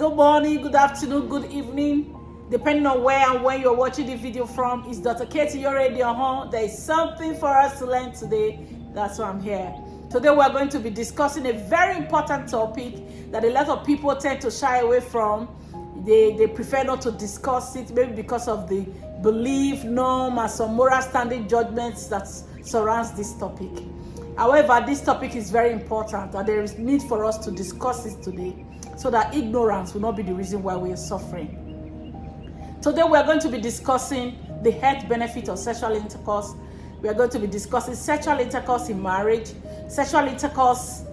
Good morning, good afternoon, good evening, depending on where and when you're watching the video from. It's Dr. Katie, you're already on home. There is something for us to learn today. That's why I'm here. Today we're going to be discussing a very important topic that a lot of people tend to shy away from. They prefer not to discuss it, maybe because of the belief, norm, and some moral standing judgments that surrounds this topic. However, this topic is very important and there is need for us to discuss it today so that ignorance will not be the reason why we are suffering. Today we are going to be discussing the health benefit of sexual intercourse. We are going to be discussing sexual intercourse in marriage, sexual intercourse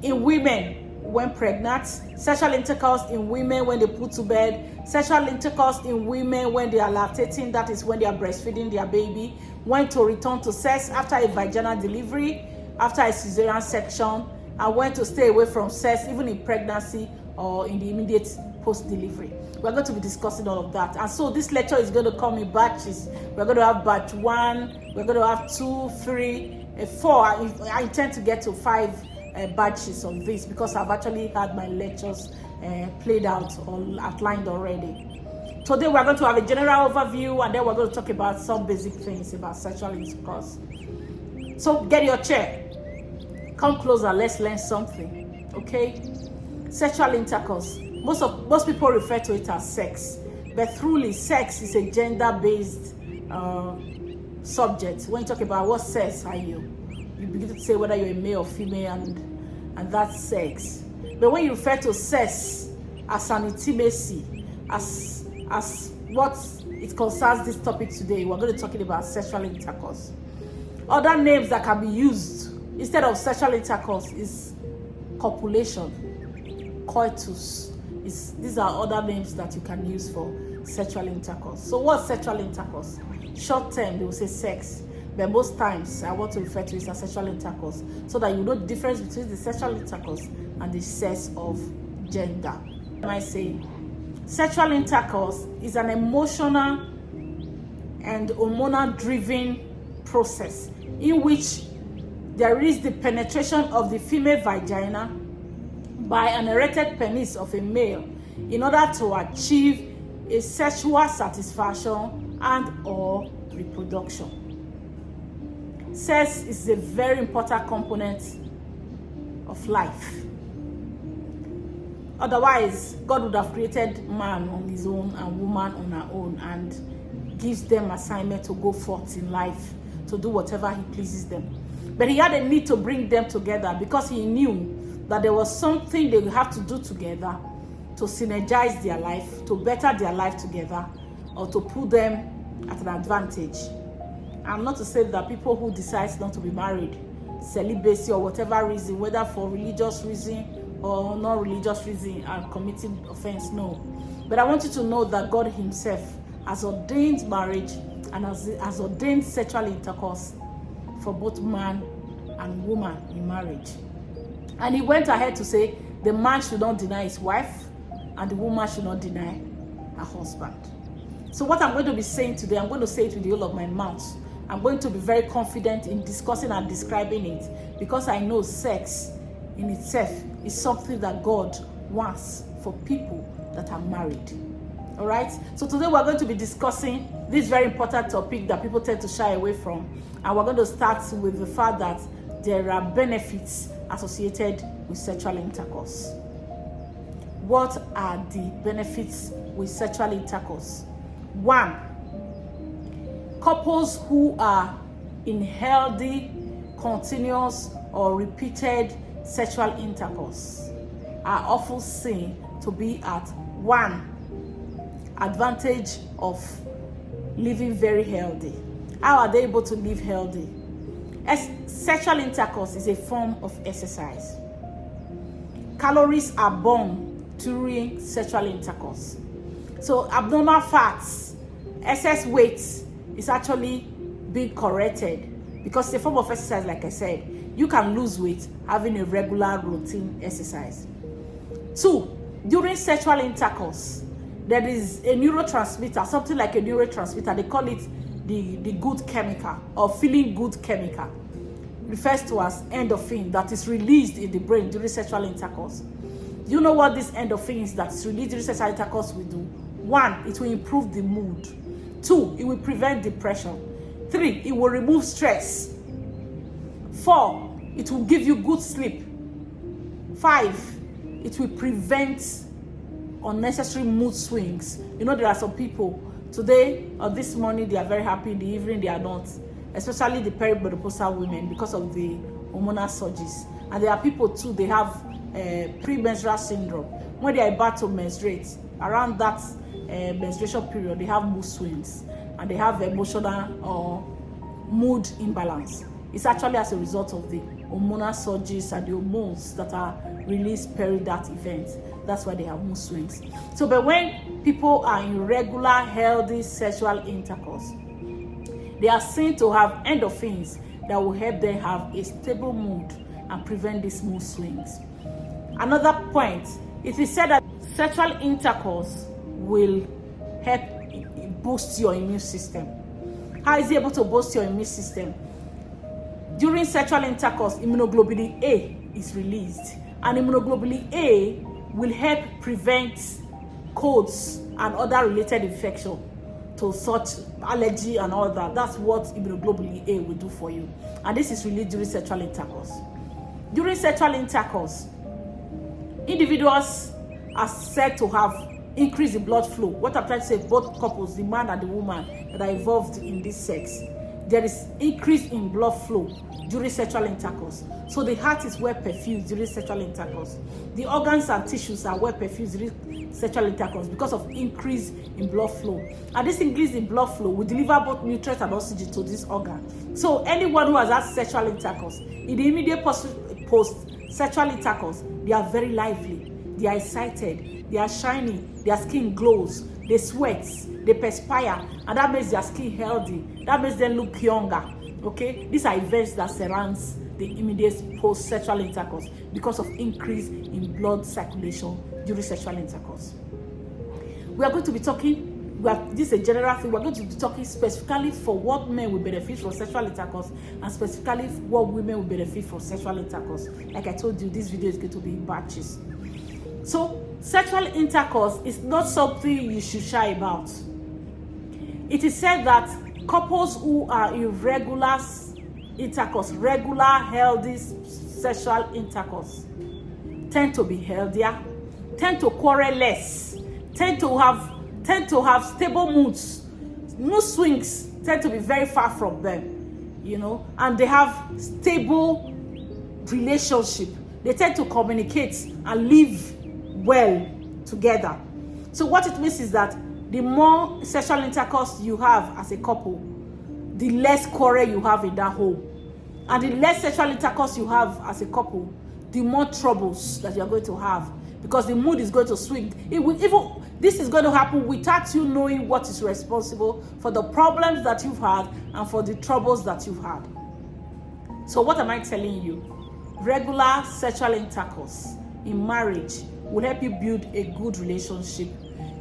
in women when pregnant, sexual intercourse in women when they put to bed, sexual intercourse in women when they are lactating, that is when they are breastfeeding their baby, when to return to sex after a vaginal delivery, after a cesarean section, and when to stay away from sex even in pregnancy or in the immediate post-delivery. We're going to be discussing all of that. And so this lecture is going to come in batches. We're going to have batch 1, we're going to have 2, 3, 4. I intend to get to 5 batches of this because I've actually had my lectures played out or outlined already. Today we're going to have a general overview and then we're going to talk about some basic things about sexual intercourse. So get your chair, come closer, let's learn something. Okay, sexual intercourse. Most people refer to it as sex, but truly sex is a gender-based subject. When you talk about what sex are you begin to say whether you're a male or female, and that's sex. But when you refer to sex as an intimacy, as what it concerns this topic today, we're going to be talking about sexual intercourse. Other names that can be used instead of sexual intercourse is copulation, coitus. These are other names that you can use for sexual intercourse. So what's sexual intercourse? Short term, they will say sex. But most times, I want to refer to it as sexual intercourse so that you know the difference between the sexual intercourse and the sex of gender. I say sexual intercourse is an emotional and hormonal-driven process in which there is the penetration of the female vagina by an erected penis of a male in order to achieve a sexual satisfaction and or reproduction. Sex is a very important component of life. Otherwise, God would have created man on his own and woman on her own and gives them assignment to go forth in life, to do whatever he pleases them. But he had a need to bring them together because he knew that there was something they would have to do together to synergize their life, to better their life together, or to put them at an advantage. I'm not to say that people who decide not to be married, celibacy or whatever reason, whether for religious reason or non-religious reason, are committing offense, no. But I want you to know that God himself has ordained marriage and has ordained sexual intercourse for both man and woman in marriage. And he went ahead to say the man should not deny his wife and the woman should not deny her husband. So what I'm going to be saying today, I'm going to say it with the whole of my mouth. I'm going to be very confident in discussing and describing it because I know sex in itself is something that God wants for people that are married. All right? So today we're going to be discussing this very important topic that people tend to shy away from. And we're going to start with the fact that there are benefits associated with sexual intercourse. What are the benefits with sexual intercourse? 1, couples who are in healthy, continuous, or repeated sexual intercourse are often seen to be at 1, advantage of living very healthy. How are they able to live healthy? Sexual intercourse is a form of exercise. Calories are burned during sexual intercourse. So abnormal fats, excess weight is actually being corrected because it's a form of exercise. Like I said, you can lose weight having a regular routine exercise. 2, during sexual intercourse, there is a neurotransmitter, something like a neurotransmitter. They call it the good chemical or feeling good chemical. Refers to as endorphin that is released in the brain during sexual intercourse. Do you know what this endorphins that released during sexual intercourse will do? 1, it will improve the mood. 2, it will prevent depression. 3, it will remove stress. 4, it will give you good sleep. 5, it will prevent unnecessary mood swings. You know, there are some people today or this morning they are very happy, in the evening they are not, especially the perimenopausal women, because of the hormonal surges. And there are people too, they have premenstrual syndrome. When they are about to menstruate, around that menstruation period, they have mood swings and they have emotional or mood imbalance. It's actually as a result of the hormonal surges and the hormones that are released during that event. That's why they have mood swings. So, but when people are in regular, healthy sexual intercourse, they are seen to have endorphins that will help them have a stable mood and prevent these mood swings. Another point, it is said that sexual intercourse will help boost your immune system. How is it able to boost your immune system? During sexual intercourse, immunoglobulin A is released, and immunoglobulin A will help prevent colds and other related infection to such allergy and all that. That's what immunoglobulin A will do for you. And this is released during sexual intercourse. During sexual intercourse, individuals are said to have increase in blood flow. What I'm trying to say, both couples, the man and the woman that are involved in this sex, there is increase in blood flow during sexual intercourse. So the heart is well perfused during sexual intercourse. The organs and tissues are well perfused during sexual intercourse because of increase in blood flow. And this increase in blood flow will deliver both nutrients and oxygen to this organ. So anyone who has had sexual intercourse, in the immediate post-sexual intercourse, they are very lively, they are excited, they are shiny, their skin glows, they sweat, they perspire, and that makes their skin healthy. That makes them look younger. Okay, these are events that surrounds the immediate post-sexual intercourse because of increase in blood circulation during sexual intercourse. We are going to be talking, this is a general thing, we're going to be talking specifically for what men will benefit from sexual intercourse and specifically what women will benefit from sexual intercourse. Like I told you, this video is going to be in batches. So, sexual intercourse is not something you should shy about. It is said that couples who are in regular intercourse, regular healthy sexual intercourse, tend to be healthier, tend to quarrel less, tend to have stable moods. Mood swings tend to be very far from them, you know, and they have stable relationship. They tend to communicate and live well together. So what it means is that the more sexual intercourse you have as a couple, the less quarrel you have in that home. And the less sexual intercourse you have as a couple, the more troubles that you're going to have, because the mood is going to swing. This is going to happen without you knowing what is responsible for the problems that you've had and for the troubles that you've had. So what am I telling you? Regular sexual intercourse in marriage will help you build a good relationship.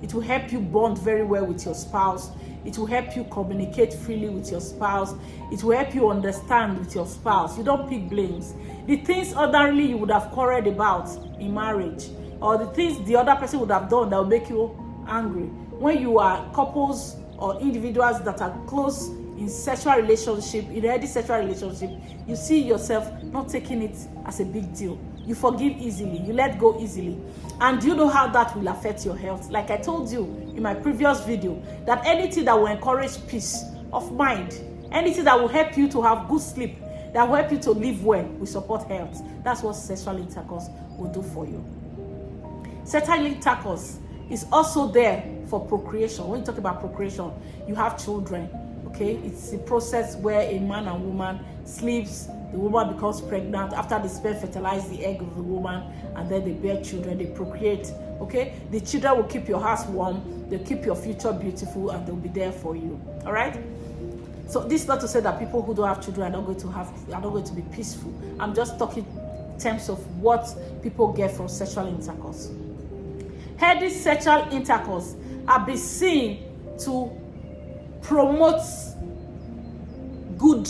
It will help you bond very well with your spouse. It will help you communicate freely with your spouse. It will help you understand with your spouse. You don't pick blames. The things ordinarily you would have quarreled about in marriage, or the things the other person would have done that will make you angry, when you are couples or individuals that are close in sexual relationship, in a healthy sexual relationship, you see yourself not taking it as a big deal. You forgive easily, you let go easily. And you know how that will affect your health. Like I told you in my previous video, that anything that will encourage peace of mind, anything that will help you to have good sleep, that will help you to live well, will support health. That's what sexual intercourse will do for you. Sexual intercourse is also there for procreation. When you talk about procreation, you have children. Okay, it's a process where a man and woman sleeps, the woman becomes pregnant, after the sperm fertilize the egg of the woman, and then they bear children, they procreate. Okay, the children will keep your house warm, they'll keep your future beautiful, and they'll be there for you. All right. So this is not to say that people who don't have children are not going to be peaceful. I'm just talking in terms of what people get from sexual intercourse. Healthy sexual intercourse are be seen to promote good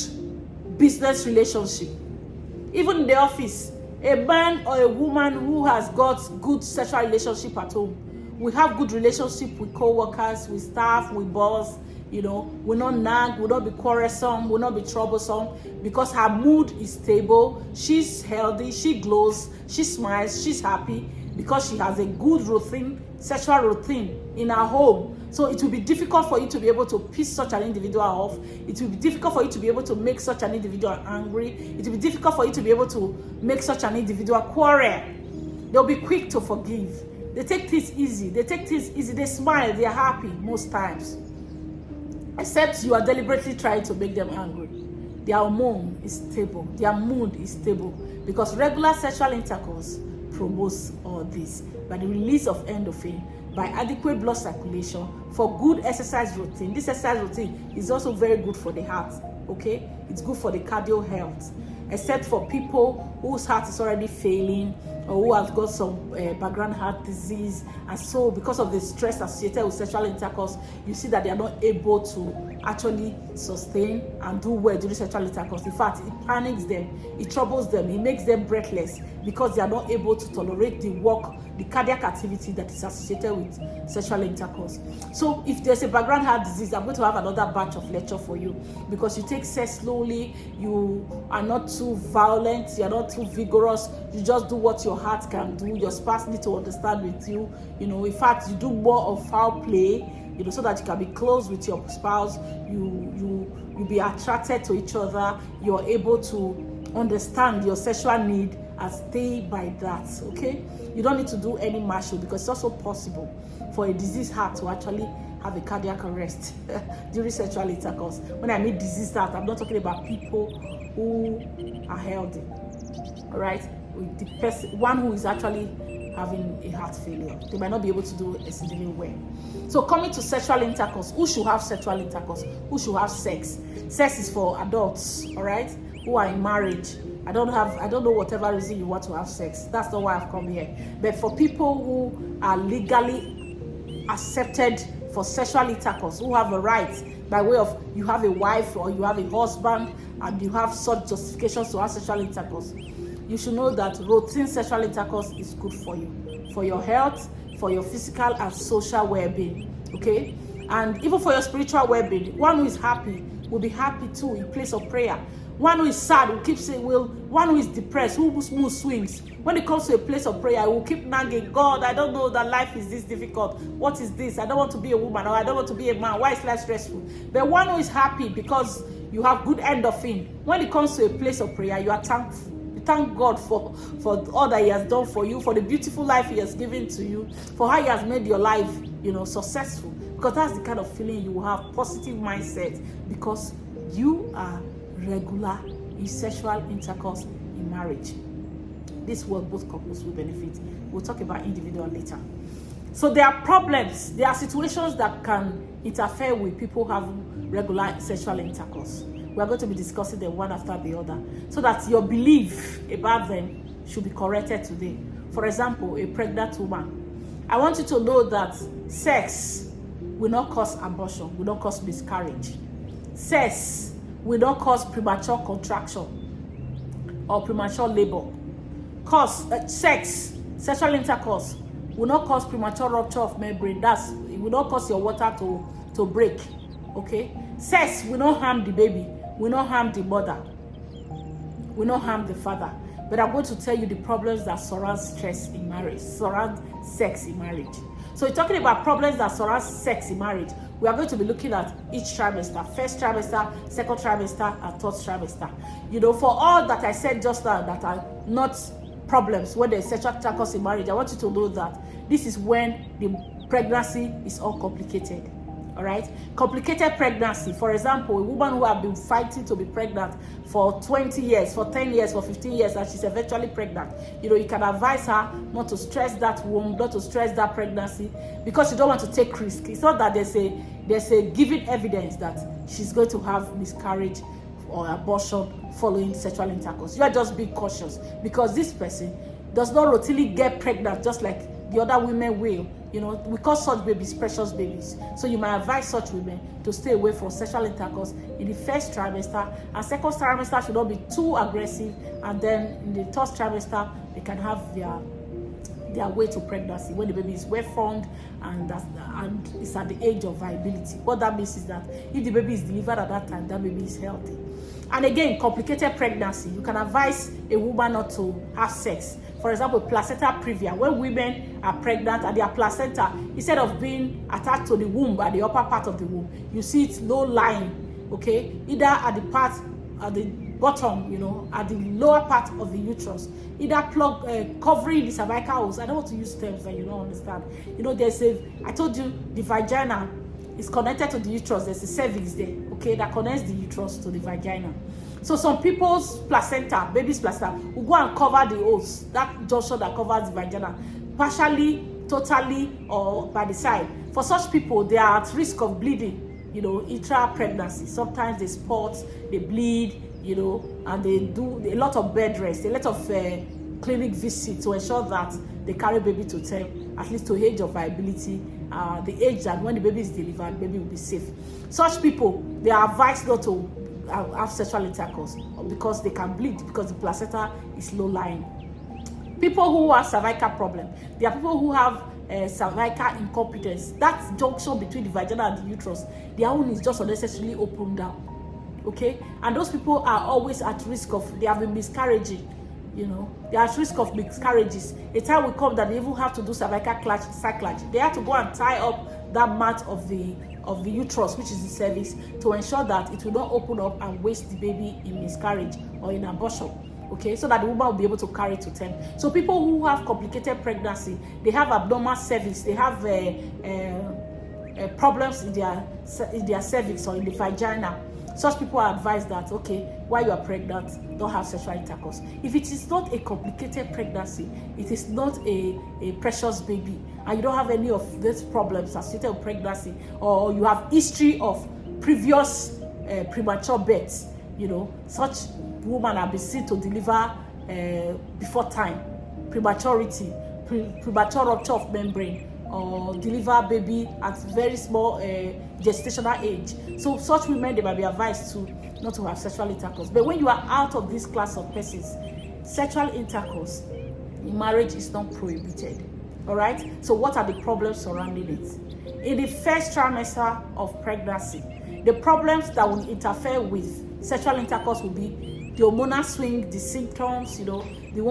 business relationship. Even in the office, A man or a woman who has got good sexual relationship at home, we have good relationship with co-workers, with staff, with boss, you know, will not nag, will not be quarrelsome, will not be troublesome, because her mood is stable, she's healthy, she glows, she smiles, she's happy, because she has a good routine, sexual routine in her home. So it will be difficult for you to be able to piss such an individual off. It will be difficult for you to be able to make such an individual angry. It will be difficult for you to be able to make such an individual quarrel. They'll be quick to forgive. They take things easy. They smile. They are happy most times. Except you are deliberately trying to make them angry. Their hormone is stable. Their mood is stable. Because regular sexual intercourse promotes all this by the release of endorphin, by adequate blood circulation, for good exercise routine. This exercise routine is also very good for the heart, okay? It's good for the cardio health, except for people whose heart is already failing, or who have got some background heart disease, and so because of the stress associated with sexual intercourse, you see that they are not able to actually sustain and do well during sexual intercourse. In fact, it panics them, it troubles them, it makes them breathless, because they are not able to tolerate the work, the cardiac activity that is associated with sexual intercourse. So if there's a background heart disease, I'm going to have another batch of lecture for you, because you take sex slowly, you are not too violent, you're not too vigorous, you just do what your heart can do. Your spouse needs to understand with you, you know. In fact, you do more of foul play, you know, so that you can be close with your spouse, you be attracted to each other, you're able to understand your sexual need and stay by that, okay? You don't need to do any martial, because it's also possible for a diseased heart to actually have a cardiac arrest during sexual intercourse. When I mean diseased heart, I'm not talking about people who are healthy, all right? The person, one who is actually having a heart failure, they might not be able to do exceedingly well. So coming to sexual intercourse, who should have sexual intercourse? Who should have sex? Sex is for adults, all right, who are in marriage. I don't know whatever reason you want to have sex. That's not why I've come here. But for people who are legally accepted for sexual intercourse, who have a right by way of you have a wife or you have a husband and you have such justifications to have sexual intercourse, you should know that routine sexual intercourse is good for you, for your health, for your physical and social well-being, okay? And even for your spiritual well-being. One who is happy will be happy too in place of prayer. One who is sad will keep saying, one who is depressed, whose mood swings, when it comes to a place of prayer, I will keep nagging, God, I don't know that life is this difficult. What is this? I don't want to be a woman, or I don't want to be a man. Why is life stressful? But one who is happy because you have good endorphin, when it comes to a place of prayer, you are thankful. You thank God for all that He has done for you, for the beautiful life He has given to you, for how He has made your life, you know, successful. Because that's the kind of feeling you will have, positive mindset, because you are regular in sexual intercourse in marriage. This is what both couples will benefit. We'll talk about individual later. So there are problems, there are situations that can interfere with people having regular sexual intercourse. We are going to be discussing them one after the other, so that your belief about them should be corrected today. For example, a pregnant woman. I want you to know that sex will not cause abortion, will not cause miscarriage. Sex will not cause premature contraction or premature labor. Sexual intercourse will not cause premature rupture of membrane. It will not cause your water to break. Okay? Sex will not harm the baby, will not harm the mother, will not harm the father. But I'm going to tell you the problems that surround stress in marriage, surround sex in marriage. So we're talking about problems that surround sex in marriage. We are going to be looking at each trimester, first trimester, second trimester, and third trimester. You know, for all that I said just now that are not problems when there's sexual intercourse in marriage, I want you to know that this is when the pregnancy is all complicated. All right, complicated pregnancy. For example, a woman who has been fighting to be pregnant for 20 years, for 10 years, for 15 years, and she's eventually pregnant. You know, you can advise her not to stress that womb, not to stress that pregnancy, because you don't want to take risk. It's not that there's a given evidence that she's going to have miscarriage or abortion following sexual intercourse. You are just being cautious, because this person does not routinely get pregnant just like the other women will You know, we call such babies precious babies. So you might advise such women to stay away from sexual intercourse in the first trimester, and second trimester should not be too aggressive, and then in the third trimester they can have their way to pregnancy when the baby is well formed and it's at the age of viability. What that means is that if the baby is delivered at that time, that baby is healthy. And again, complicated pregnancy, you can advise a woman not to have sex. For example, placenta previa. When women are pregnant and their placenta, instead of being attached to the womb at the upper part of the womb, you see it's low lying, okay, either at the bottom, you know, at the lower part of the uterus, either covering the cervical holes. I don't want to use terms that you don't understand. You know, I told you the vagina is connected to the uterus. There's a cervix there, okay, that connects the uterus to the vagina. So some people's placenta, baby's placenta, will go and cover the holes, that junction that covers the vagina, partially, totally, or by the side. For such people, they are at risk of bleeding, you know, intra-pregnancy. Sometimes they spot, they bleed, you know, and they do a lot of bed rest, a lot of clinic visits to ensure that they carry baby to term, at least to age of viability, the age that when the baby is delivered, baby will be safe. Such people, they are advised not to have sexual intercourse because they can bleed, because the placenta is low lying. People who have cervical problem, there are people who have cervical incompetence. That junction between the vagina and the uterus, their own is just unnecessarily opened down. Okay, and those people are always at risk of, they have been miscarriaging, you know, they are at risk of miscarriages. A time will come that they even have to do cervical cyclage. They have to go and tie up that mat of the uterus, which is the cervix, to ensure that it will not open up and waste the baby in miscarriage or in abortion. Okay, so that the woman will be able to carry to term. So people who have complicated pregnancy, they have abnormal cervix, they have problems in their cervix or in the vagina. Such people are advised that, okay, while you are pregnant, don't have sexual intercourse. If it is not a complicated pregnancy, it is not a precious baby, and you don't have any of these problems associated with pregnancy, or you have history of previous premature births, you know, such women have been seen to deliver before time, premature rupture of membrane, or deliver baby at very small gestational age. So such women, they might be advised to not to have sexual intercourse. But when you are out of this class of persons, sexual intercourse in marriage is not prohibited. All right. So what are the problems surrounding it? In the first trimester of pregnancy, the problems that will interfere with sexual intercourse will be the hormonal swing, the symptoms, you know, the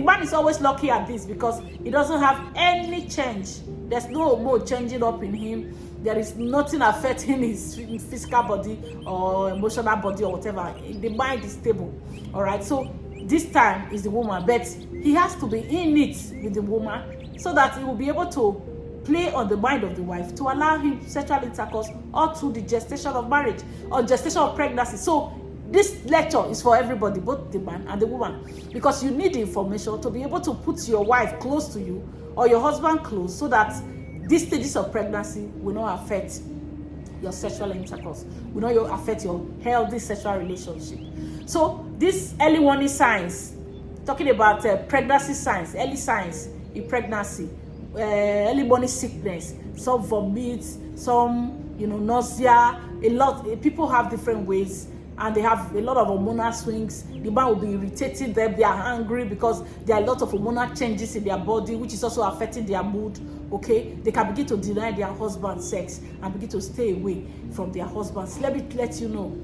man is always lucky at this because he doesn't have any change. There's no hormone changing up in him. There is nothing affecting his physical body or emotional body or whatever. The mind is stable. All right. So this time is the woman, but he has to be in it with the woman so that he will be able to play on the mind of the wife to allow him sexual intercourse all through the gestation of marriage or gestation of pregnancy. So this lecture is for everybody, both the man and the woman, because you need the information to be able to put your wife close to you or your husband close so that these stages of pregnancy will not affect your sexual intercourse, will not affect your healthy sexual relationship. So these early warning signs, talking about pregnancy signs, early signs in pregnancy, early morning sickness, some vomit, some nausea. A lot people have different ways, and they have a lot of hormonal swings. The man will be irritating them. They are angry because there are a lot of hormonal changes in their body, which is also affecting their mood. Okay, they can begin to deny their husband sex and begin to stay away from their husbands. Let me let you know.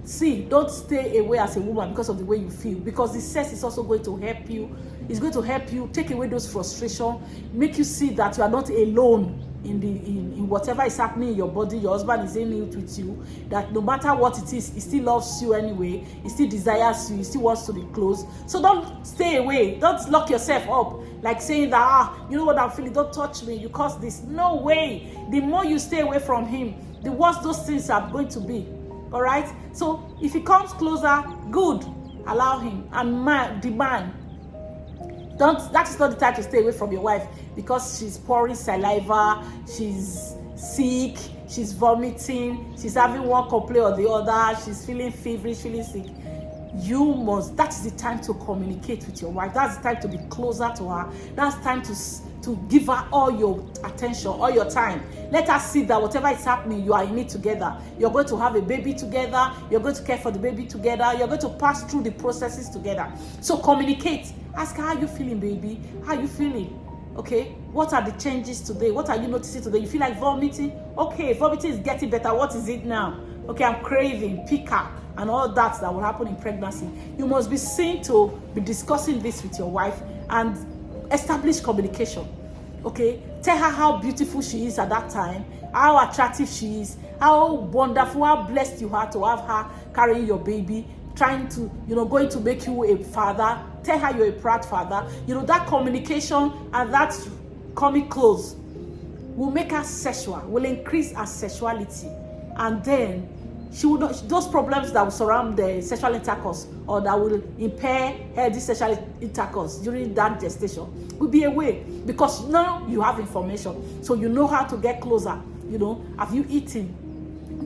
See, don't stay away as a woman because of the way you feel, because the sex is also going to help you. It's going to help you take away those frustrations, make you see that you are not alone in whatever is happening in your body. Your husband is in it with you, that no matter what it is, he still loves you anyway, he still desires you, he still wants to be close. So don't stay away, don't lock yourself up like saying that, you know what I'm feeling, don't touch me, you caused this. No way. The more you stay away from him, the worse those things are going to be. All right, so if he comes closer, good, allow him. And the man, that is not the time to stay away from your wife because she's pouring saliva, she's sick, she's vomiting, she's having one complaint or the other, she's feeling feverish, feeling sick. That's the time to communicate with your wife. That's the time to be closer to her. That's the time to give her all your attention, all your time. Let her see that whatever is happening, you are in it together. You're going to have a baby together. You're going to care for the baby together. You're going to pass through the processes together. So communicate. Ask her, how are you feeling, baby? How are you feeling? Okay, what are the changes today? What are you noticing today? You feel like vomiting? Okay, vomiting is getting better. What is it now? Okay, I'm craving, picker, and all that will happen in pregnancy. You must be seen to be discussing this with your wife and establish communication. Okay, tell her how beautiful she is at that time, how attractive she is, how wonderful, how blessed you are to have her carrying your baby, trying to, going to make you a father. Tell her you're a proud father. That communication and that coming close will make her sexual, will increase her sexuality, and then she will not, those problems that will surround the sexual intercourse or that will impair healthy sexual intercourse during that gestation will be away, because now you have information, so you know how to get closer. Have you eaten?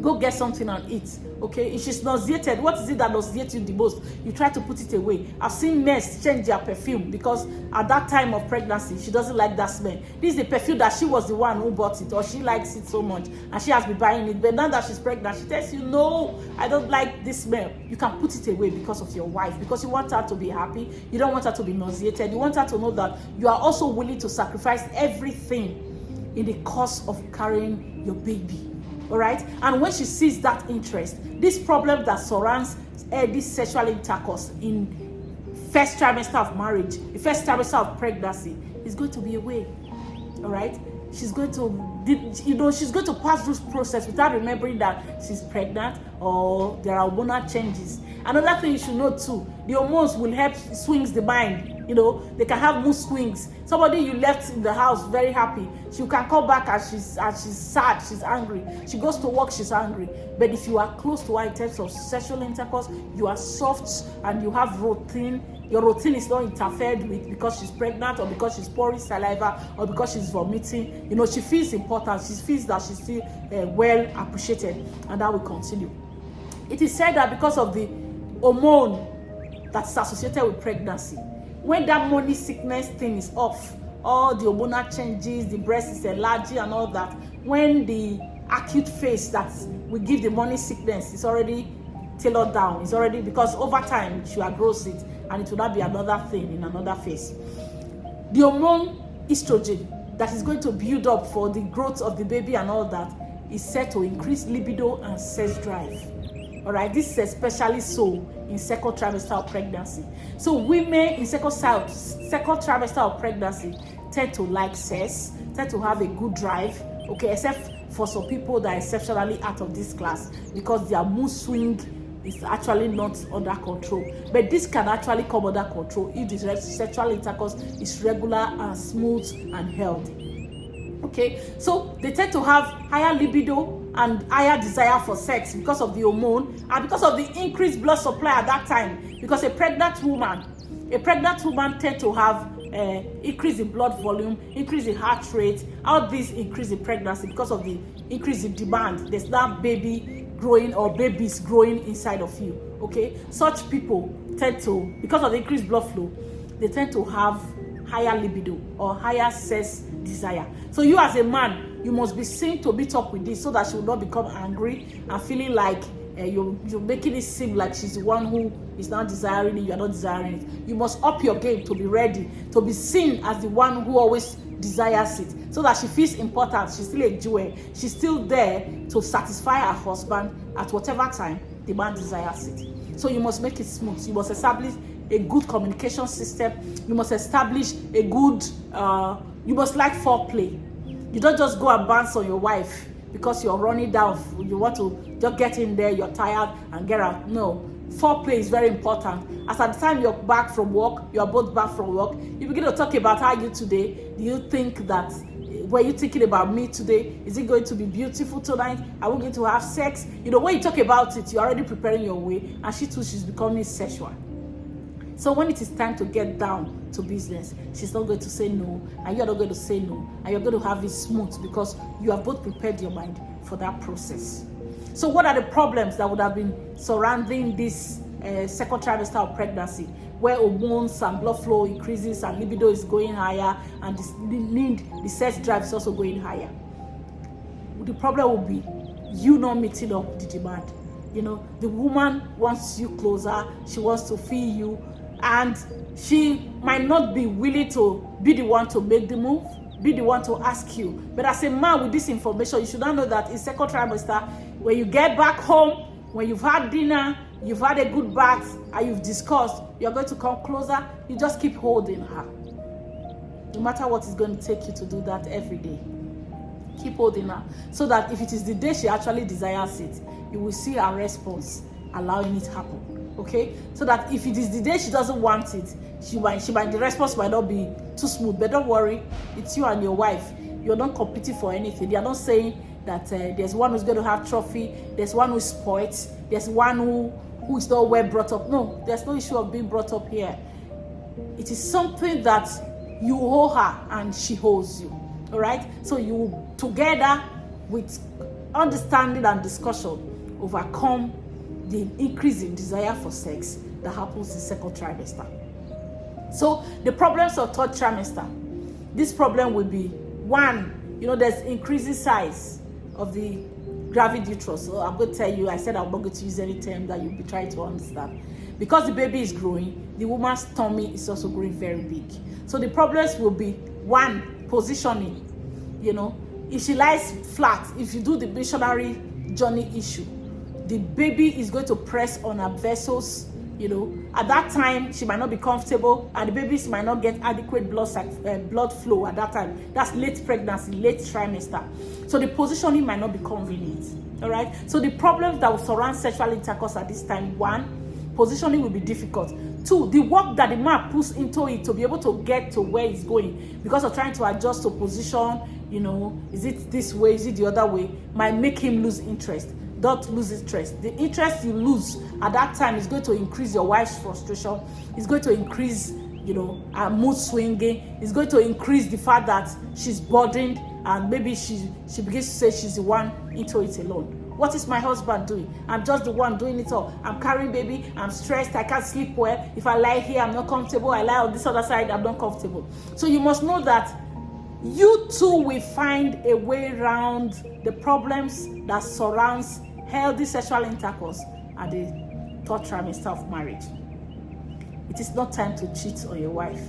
Go get something and eat. Okay, if she's nauseated, what is it that nauseates you the most? You try to put it away. I've seen men change their perfume because at that time of pregnancy she doesn't like that smell. This is the perfume that she was the one who bought it, or she likes it so much and she has been buying it, but now that she's pregnant she tells you, no, I don't like this smell. You can put it away because of your wife, because you want her to be happy. You don't want her to be nauseated. You want her to know that you are also willing to sacrifice everything in the course of carrying your baby. All right, and when she sees that interest, this problem that surrounds this sexual intercourse in first trimester of marriage, the first trimester of pregnancy, is going to be away. All right, she's going to, she's going to pass this process without remembering that she's pregnant or there are hormonal changes. Another thing you should know too, the hormones will help swings the mind. They can have mood swings. Somebody you left in the house very happy, she can come back and she's sad, she's angry. She goes to work, she's angry. But if you are close to her in terms of sexual intercourse, you are soft and you have routine. Your routine is not interfered with because she's pregnant or because she's pouring saliva or because she's vomiting. She feels important. She feels that she's still well appreciated, and that will continue. It is said that because of the hormone that's associated with pregnancy, when that morning sickness thing is off, all the hormonal changes, the breast is enlarging and all that, when the acute phase that will give the morning sickness is already tailored down, it's already, because over time she outgrows it and it will not be another thing in another phase. The hormone estrogen that is going to build up for the growth of the baby and all that is set to increase libido and sex drive. All right, this is especially so in second trimester of pregnancy. So women in second trimester of pregnancy tend to like sex, tend to have a good drive, okay, except for some people that are exceptionally out of this class because their mood swing is actually not under control. But this can actually come under control if the sexual intercourse is regular and smooth and healthy. Okay, so they tend to have higher libido and higher desire for sex because of the hormone and because of the increased blood supply at that time. Because a pregnant woman tend to have increase in blood volume, increase in heart rate. All this increase in pregnancy because of the increase in demand. There's now baby growing or babies growing inside of you. Okay, such people tend to, because of the increased blood flow, they tend to have higher libido or higher sex desire. So you as a man, you must be seen to meet up with this so that she will not become angry and feeling like you're making it seem like she's the one who is not desiring it, you are not desiring it. You must up your game to be ready, to be seen as the one who always desires it, so that she feels important. She's still a jewel. She's still there to satisfy her husband at whatever time the man desires it. So you must make it smooth. You must establish a good communication system. You must establish a good, you must like foreplay. You don't just go and bounce on your wife because you're running down, you want to just get in there, you're tired and get out. No, foreplay is very important. As at the time you're back from work, you're both back from work, you begin to talk about how you today, do you think that, were you thinking about me today? Is it going to be beautiful tonight? Are we going to have sex? When you talk about it, you're already preparing your way, and she too, she's becoming sexual. So when it is time to get down to business, she's not going to say no, and you're not going to say no, and you're going to have it smooth because you have both prepared your mind for that process. So what are the problems that would have been surrounding this second trimester of pregnancy? where hormones and blood flow increases and libido is going higher, and the sex drive is also going higher. The problem will be you not meeting up the demand. The woman wants you closer, she wants to feel you, and she might not be willing to be the one to make the move, be the one to ask you. But as a man with this information, you should not know that in second trimester, when you get back home, when you've had dinner, you've had a good bath, and you've discussed, you're going to come closer, you just keep holding her. No matter what it's going to take you to do that every day. Keep holding her, so that if it is the day she actually desires it, you will see her response allowing it happen. Okay, so that if it is the day she doesn't want it, the response might not be too smooth. But don't worry, it's you and your wife. You're not competing for anything. You're not saying that there's one who's going to have trophy, there's one who's spoiled, there's one who is not well brought up. No, there's no issue of being brought up here. It is something that you owe her and she owes you. All right, so you together with understanding and discussion overcome the increase in desire for sex that happens in second trimester. So the problems of third trimester, this problem will be one, there's increasing size of the gravid uterus. So I'm going to tell you, I said I'm not going to use any term that you'll be trying to understand. Because the baby is growing, the woman's tummy is also growing very big. So the problems will be one, positioning. If she lies flat, if you do the missionary journey issue, the baby is going to press on her vessels. At that time she might not be comfortable, and the babies might not get adequate blood flow at that time. That's late pregnancy, late trimester. So the positioning might not be convenient. All right, so the problems that will surround sexual intercourse at this time: one, positioning will be difficult. Two, the work that the man puts into it to be able to get to where he's going, because of trying to adjust to position, is it this way, is it the other way, might make him lose interest. Don't lose interest. The interest you lose at that time is going to increase your wife's frustration. It's going to increase, her mood swinging. It's going to increase the fact that she's burdened, and maybe she begins to say she's the one into it alone. What is my husband doing? I'm just the one doing it all. I'm carrying baby, I'm stressed, I can't sleep well. If I lie here, I'm not comfortable. I lie on this other side, I'm not comfortable. So you must know that you too will find a way around the problems that surrounds healthy sexual intercourse at the third trimester of marriage. It is not time to cheat on your wife.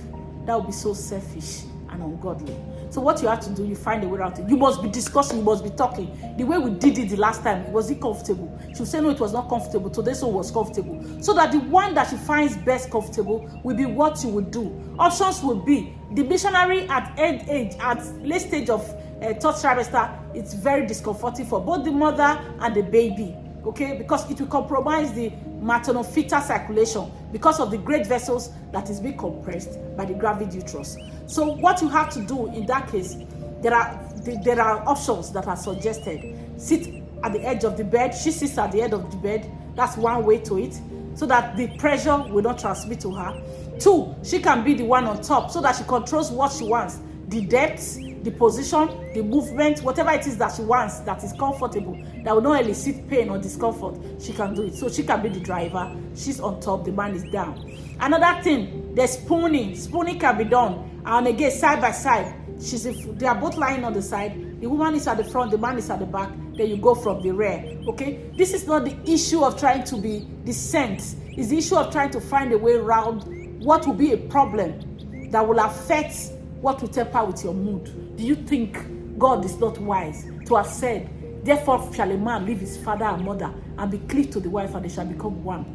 That would be so selfish and ungodly. So what you have to do, you find a way around it. You must be discussing, you must be talking. The way we did it the last time, was it comfortable? She will say no, it was not comfortable. Today so it was comfortable. So that the one that she finds best comfortable will be what you would do. Options would be the missionary at late stage of third trimester. It's very discomforting for both the mother and the baby. Okay, because it will compromise the maternal-fetal circulation because of the great vessels that is being compressed by the gravid uterus. So what you have to do in that case, there are options that are suggested. Sit at the edge of the bed. She sits at the edge of the bed. That's one way to it, so that the pressure will not transmit to her. Two, she can be the one on top, so that she controls what she wants, the depth, the position, the movement, whatever it is that she wants that is comfortable, that will not elicit pain or discomfort. She can do it. So she can be the driver. She's on top, the man is down. Another thing, there's spooning. Spooning can be done. And again, side by side. They are both lying on the side. The woman is at the front, the man is at the back. Then you go from the rear. Okay? This is not the issue of trying to be decent. It's the issue of trying to find a way around what will be a problem that will affect what will temper with your mood. Do you think God is not wise to have said, therefore shall a man leave his father and mother and be cleaved to the wife, and they shall become one?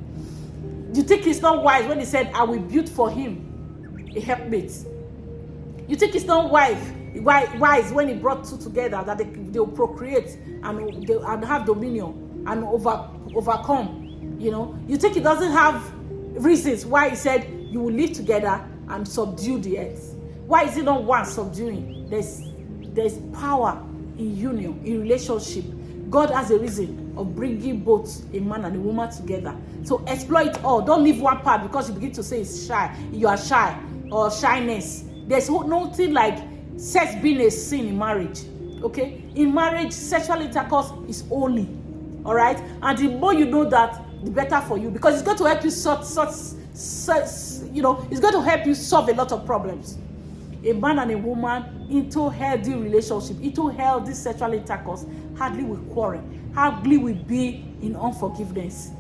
Do you think he's not wise when he said, I will build for him a helpmate? You think he's not wise when he brought two together, that they will procreate and have dominion and overcome? You think he doesn't have reasons why he said you will live together and subdue the earth? Why is it not one subduing? There's power in union, in relationship. God has a reason of bringing both a man and a woman together. So exploit all. Don't leave one part because you begin to say it's shy. You are shy or shyness. There's nothing like sex being a sin in marriage. Okay? In marriage, sexual intercourse is holy. All right? And the more you know that, the better for you, because it's going to help you sort it's going to help you solve a lot of problems. A man and a woman into healthy relationship, into healthy sexual intercourse, hardly will quarrel, hardly will be in unforgiveness.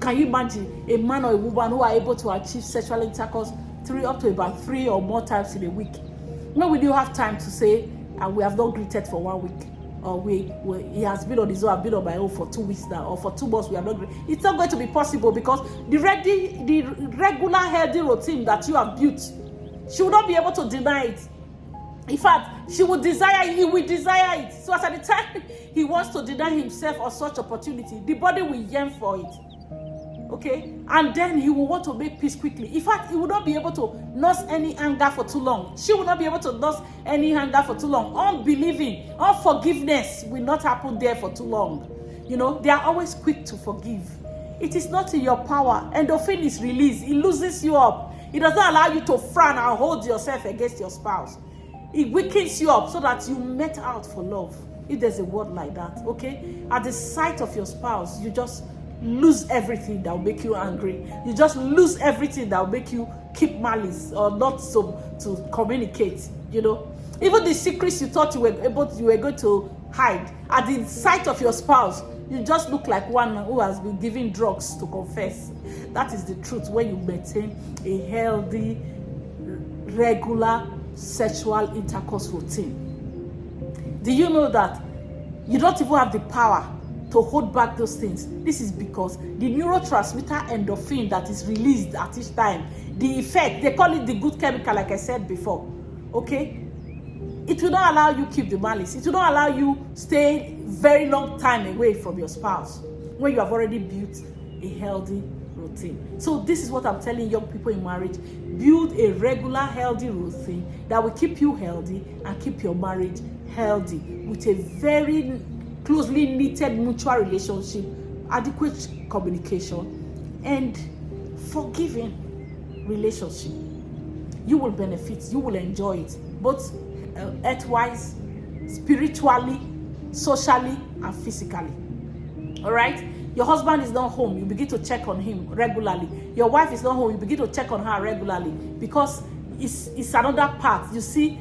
Can you imagine a man or a woman who are able to achieve sexual intercourse up to about 3 or more times in a week? When will you have time to say, we have not greeted for 1 week? Or he has been on his own, I've been on my own for 2 weeks now, or for 2 months we have not greeted. It's not going to be possible, because the regular healthy routine that you have built, she will not be able to deny it. In fact, he will desire it. So as at the time he wants to deny himself of such opportunity, the body will yearn for it. Okay, and then he will want to make peace quickly. In fact, he will not be able to nurse any anger for too long. She will not be able to nurse any anger for too long. Unbelieving, unforgiveness will not happen there for too long. They are always quick to forgive. It is not in your power. Endorphin is released. It loosens you up. It does not allow you to frown and hold yourself against your spouse. It weakens you up so that you met out for love. If there's a word like that, okay? At the sight of your spouse, you just lose everything that will make you angry. You just lose everything that will make you keep malice or not to communicate. Even the secrets you thought you were going to hide, at the sight of your spouse, you just look like one who has been given drugs to confess. That is the truth when you maintain a healthy, regular sexual intercourse routine. Do you know that you don't even have the power to hold back those things? This is because the neurotransmitter endorphin that is released at each time, the effect, they call it the good chemical, like I said before, okay? It will not allow you keep the malice. It will not allow you stay very long time away from your spouse when you have already built a healthy routine. So this is what I'm telling young people in marriage. Build a regular healthy routine that will keep you healthy and keep your marriage healthy, with a very closely knitted mutual relationship, adequate communication, and forgiving relationship. You will benefit, you will enjoy it, both earthwise, spiritually, socially, and physically. All right? Your husband is not home, you begin to check on him regularly. Your wife is not home, you begin to check on her regularly, because it's another part. You see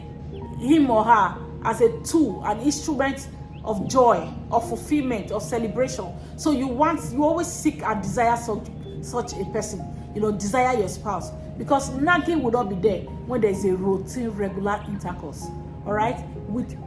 him or her as a tool, an instrument of joy, of fulfillment, of celebration. So you always seek and desire such a person. Desire your spouse, because nagging will not be there when there is a routine, regular intercourse. All right?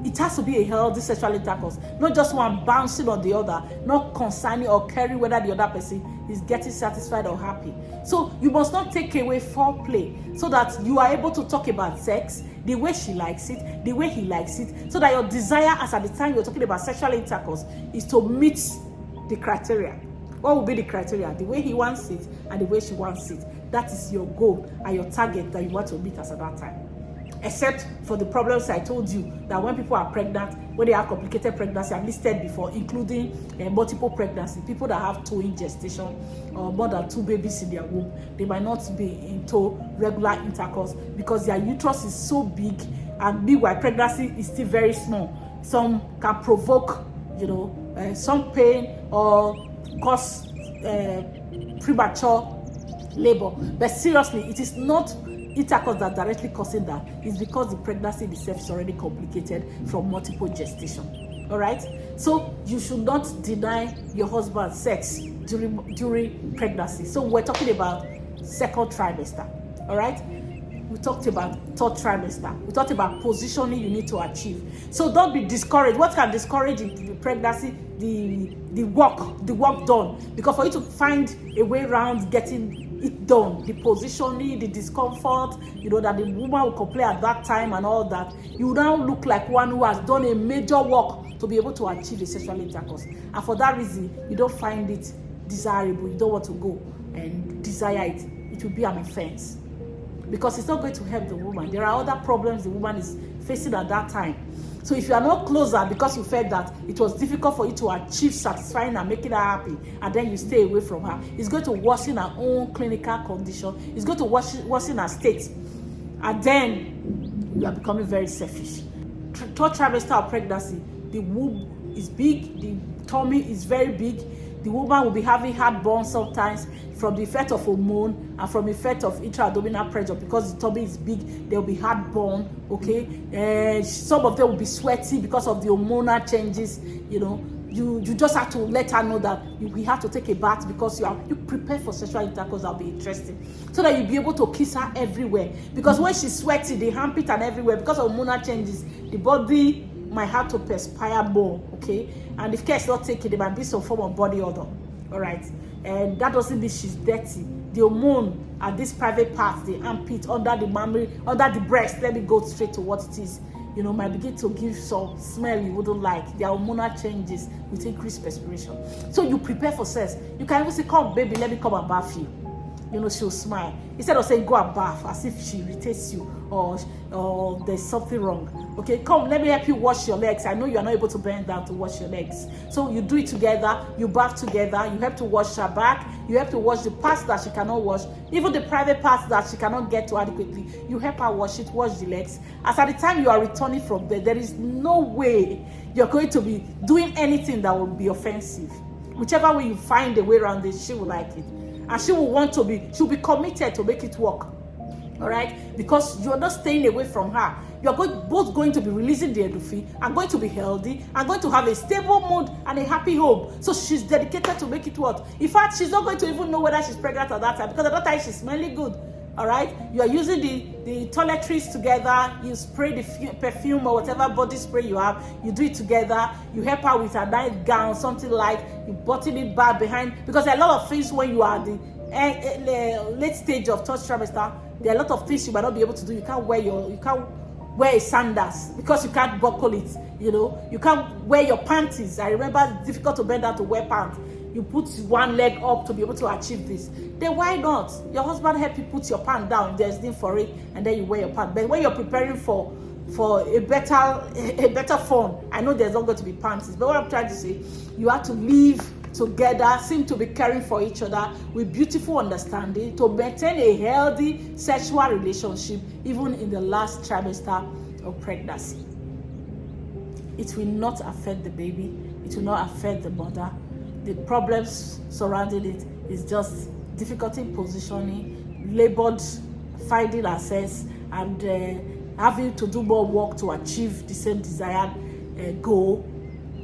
It has to be a healthy sexual intercourse, not just one bouncing on the other, not concerning or caring whether the other person is getting satisfied or happy. So you must not take away foreplay, so that you are able to talk about sex the way she likes it, the way he likes it, so that your desire, as at the time you're talking about sexual intercourse, is to meet the criteria. What will be the criteria? The way he wants it and the way she wants it. That is your goal and your target that you want to meet as at that time. Except for the problems I told you, that when people are pregnant, when they have complicated pregnancy, I've listed before, including multiple pregnancy, people that have twin gestation or more than 2 babies in their womb, they might not be into regular intercourse because their uterus is so big, and meanwhile pregnancy is still very small. Some can provoke, some pain or cause premature labor. But seriously, it is not intercourse that directly causing that. It's because the pregnancy itself is already complicated from multiple gestation. All right? So you should not deny your husband sex during pregnancy. So we're talking about second trimester. All right? We talked about third trimester. We talked about positioning you need to achieve. So don't be discouraged. What can discourage in the pregnancy? The work done. Because for you to find a way around getting it done, the positioning, the discomfort, that the woman will complain at that time and all that, you now look like one who has done a major work to be able to achieve a sexual intercourse. And for that reason, you don't find it desirable. You don't want to go and desire it. It will be an offense, because it's not going to help the woman. There are other problems the woman is facing at that time. So if you are not closer because you felt that it was difficult for you to achieve satisfying and making her happy, and then you stay away from her, it's going to worsen her own clinical condition. It's going to worsen her state. And then you are becoming very selfish. Third trimester of pregnancy, the womb is big, the tummy is very big, The woman will be having heartburn sometimes from the effect of hormone and from the effect of intra-abdominal pressure. Because the tummy is big, there will be heartburn, okay? Some of them will be sweaty because of the hormonal changes, you know. You just have to let her know that we have to take a bath because you prepare for sexual intercourse. That'll be interesting, so that you'll be able to kiss her everywhere. Because when she's sweaty, the armpit and everywhere, because of hormonal changes, the body might have to perspire more, okay? And if care is not taken, there might be some form of body odor, all right? And that doesn't mean she's dirty. The hormone at this private part, the armpit, under the mammary, under the breast, let me go straight to what it is, you know, might begin to give some smell you wouldn't like. Their hormonal changes with increased perspiration. So you prepare for sex. You can even say, come baby, let me come and bath you. You know, she'll smile. Instead of saying, go and bath, as if she irritates you or there's something wrong. Okay, come, let me help you wash your legs. I know you are not able to bend down to wash your legs. So you do it together, you bath together, you help to wash her back, you help to wash the parts that she cannot wash, even the private parts that she cannot get to adequately. You help her wash it, wash the legs. As at the time you are returning from there, there is no way you're going to be doing anything that will be offensive. Whichever way you find a way around it, she will like it. And she'll be committed to make it work. All right? Because you're not staying away from her. You're both going to be releasing the endorphin and going to be healthy and going to have a stable mood and a happy home. So she's dedicated to make it work. In fact, she's not going to even know whether she's pregnant at that time, because at that time she's smelling good. All right? You are using the toiletries together. You spray the perfume or whatever body spray you have. You do it together. You help her with a nice gown, something like, you button it back behind. Because there are a lot of things when you are the late stage of third trimester. There are a lot of things you might not be able to do. You can't wear a sandals because you can't buckle it. You know, you can't wear your panties. I remember it's difficult to bend down to wear pants. You put one leg up to be able to achieve this. Then why not? Your husband help you put your pant down. There's need for it, and then you wear your pant. But when you're preparing for a better form, I know there's not going to be panties. But what I'm trying to say, you have to live together, seem to be caring for each other with beautiful understanding to maintain a healthy sexual relationship even in the last trimester of pregnancy. It will not affect the baby. It will not affect the mother. The problems surrounding it is just difficulty in positioning, labored finding access, and having to do more work to achieve the same desired goal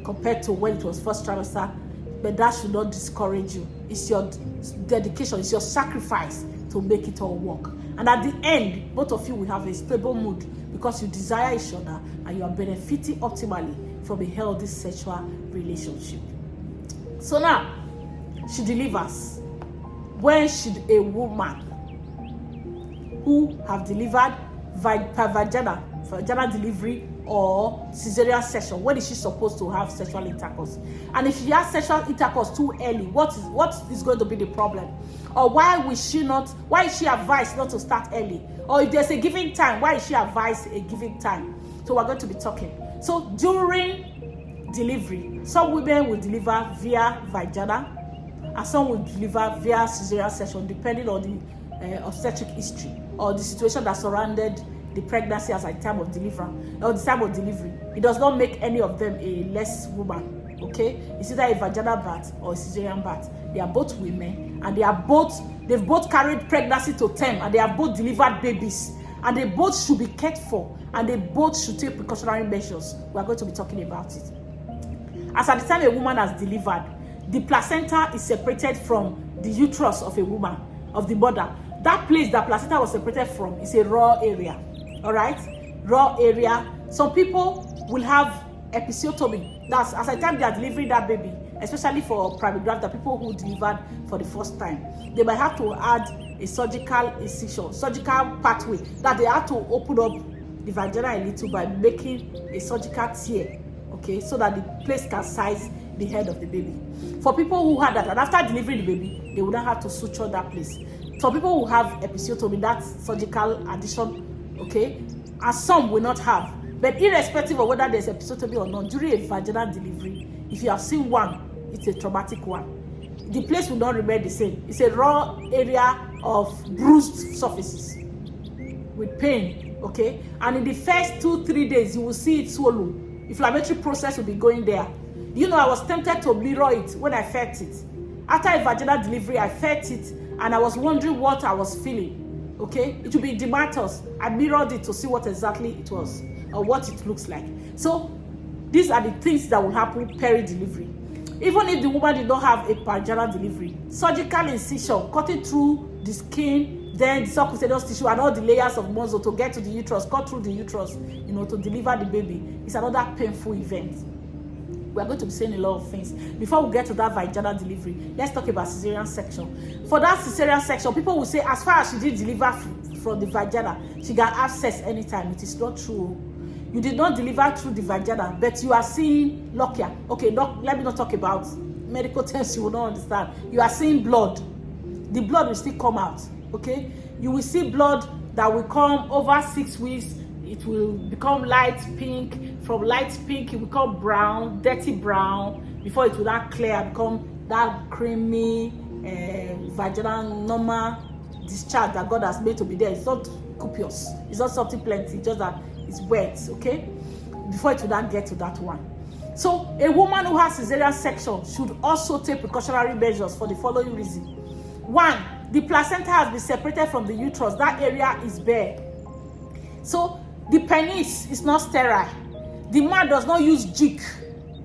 compared to when it was first trimester. But that should not discourage you. It's your dedication, it's your sacrifice to make it all work. And at the end, both of you will have a stable mood because you desire each other and you are benefiting optimally from a healthy sexual relationship. So now, she delivers. When should a woman who have delivered vaginal delivery or cesarean section, when is she supposed to have sexual intercourse? And if she has sexual intercourse too early, what is going to be the problem? Or why is she advised not to start early? Or if there's a given time, why is she advised a given time? So we're going to be talking. So during delivery, some women will deliver via vaginal and some will deliver via cesarean section, depending on the obstetric history or the situation that surrounded the pregnancy as at the time of delivery. It does not make any of them a less woman, okay? It's either a vaginal birth or a cesarean birth. They are both women, and they've both carried pregnancy to term, and they have both delivered babies, and they both should be cared for, and they both should take precautionary measures. We are going to be talking about it. As at the time a woman has delivered, the placenta is separated from the uterus of a woman, of the mother. That place that placenta was separated from is a raw area. All right, raw area. Some people will have episiotomy. That's as at the time they are delivering that baby, especially for private graft, the people who delivered for the first time. They might have to add a surgical incision, surgical pathway, that they have to open up the vagina a little by making a surgical tear, okay, so that the place can size the head of the baby. For people who had that, and after delivering the baby, they would not have to suture that place. For people who have episiotomy, that's surgical addition, okay, and some will not have. But irrespective of whether there's episiotomy or not, during a vaginal delivery, if you have seen one, it's a traumatic one. The place will not remain the same. It's a raw area of bruised surfaces with pain, okay? And in the first 2-3 days, you will see it swollen. Inflammatory process will be going there. You know, I was tempted to mirror it when I felt it. After a vaginal delivery, I felt it, and I was wondering what I was feeling. Okay, it will be dermatous. I mirrored it to see what exactly it was or what it looks like. So these are the things that will happen peri-delivery. Even if the woman did not have a vaginal delivery, surgical incision, cutting through the skin, then the subcutaneous tissue and all the layers of muscle to get to the uterus, cut through the uterus, to deliver the baby, is another painful event. We are going to be saying a lot of things. Before we get to that vaginal delivery, let's talk about cesarean section. For that cesarean section, people will say, as far as she did deliver from the vagina, she can have sex anytime. It is not true. You did not deliver through the vagina, but you are seeing lochia. Okay, let me not talk about medical terms you will not understand. You are seeing blood. The blood will still come out. Okay, you will see blood that will come over 6 weeks. It will become light pink. From light pink, it will become brown, dirty brown. Before it will not clear, become that creamy vaginal normal discharge that God has made to be there. It's not copious. It's not something plenty. Just that it's wet. Okay, before it will not get to that one. So a woman who has cesarean section should also take precautionary measures for the following reason. 1, the placenta has been separated from the uterus. That area is bare. So the penis is not sterile. The man does not use jig,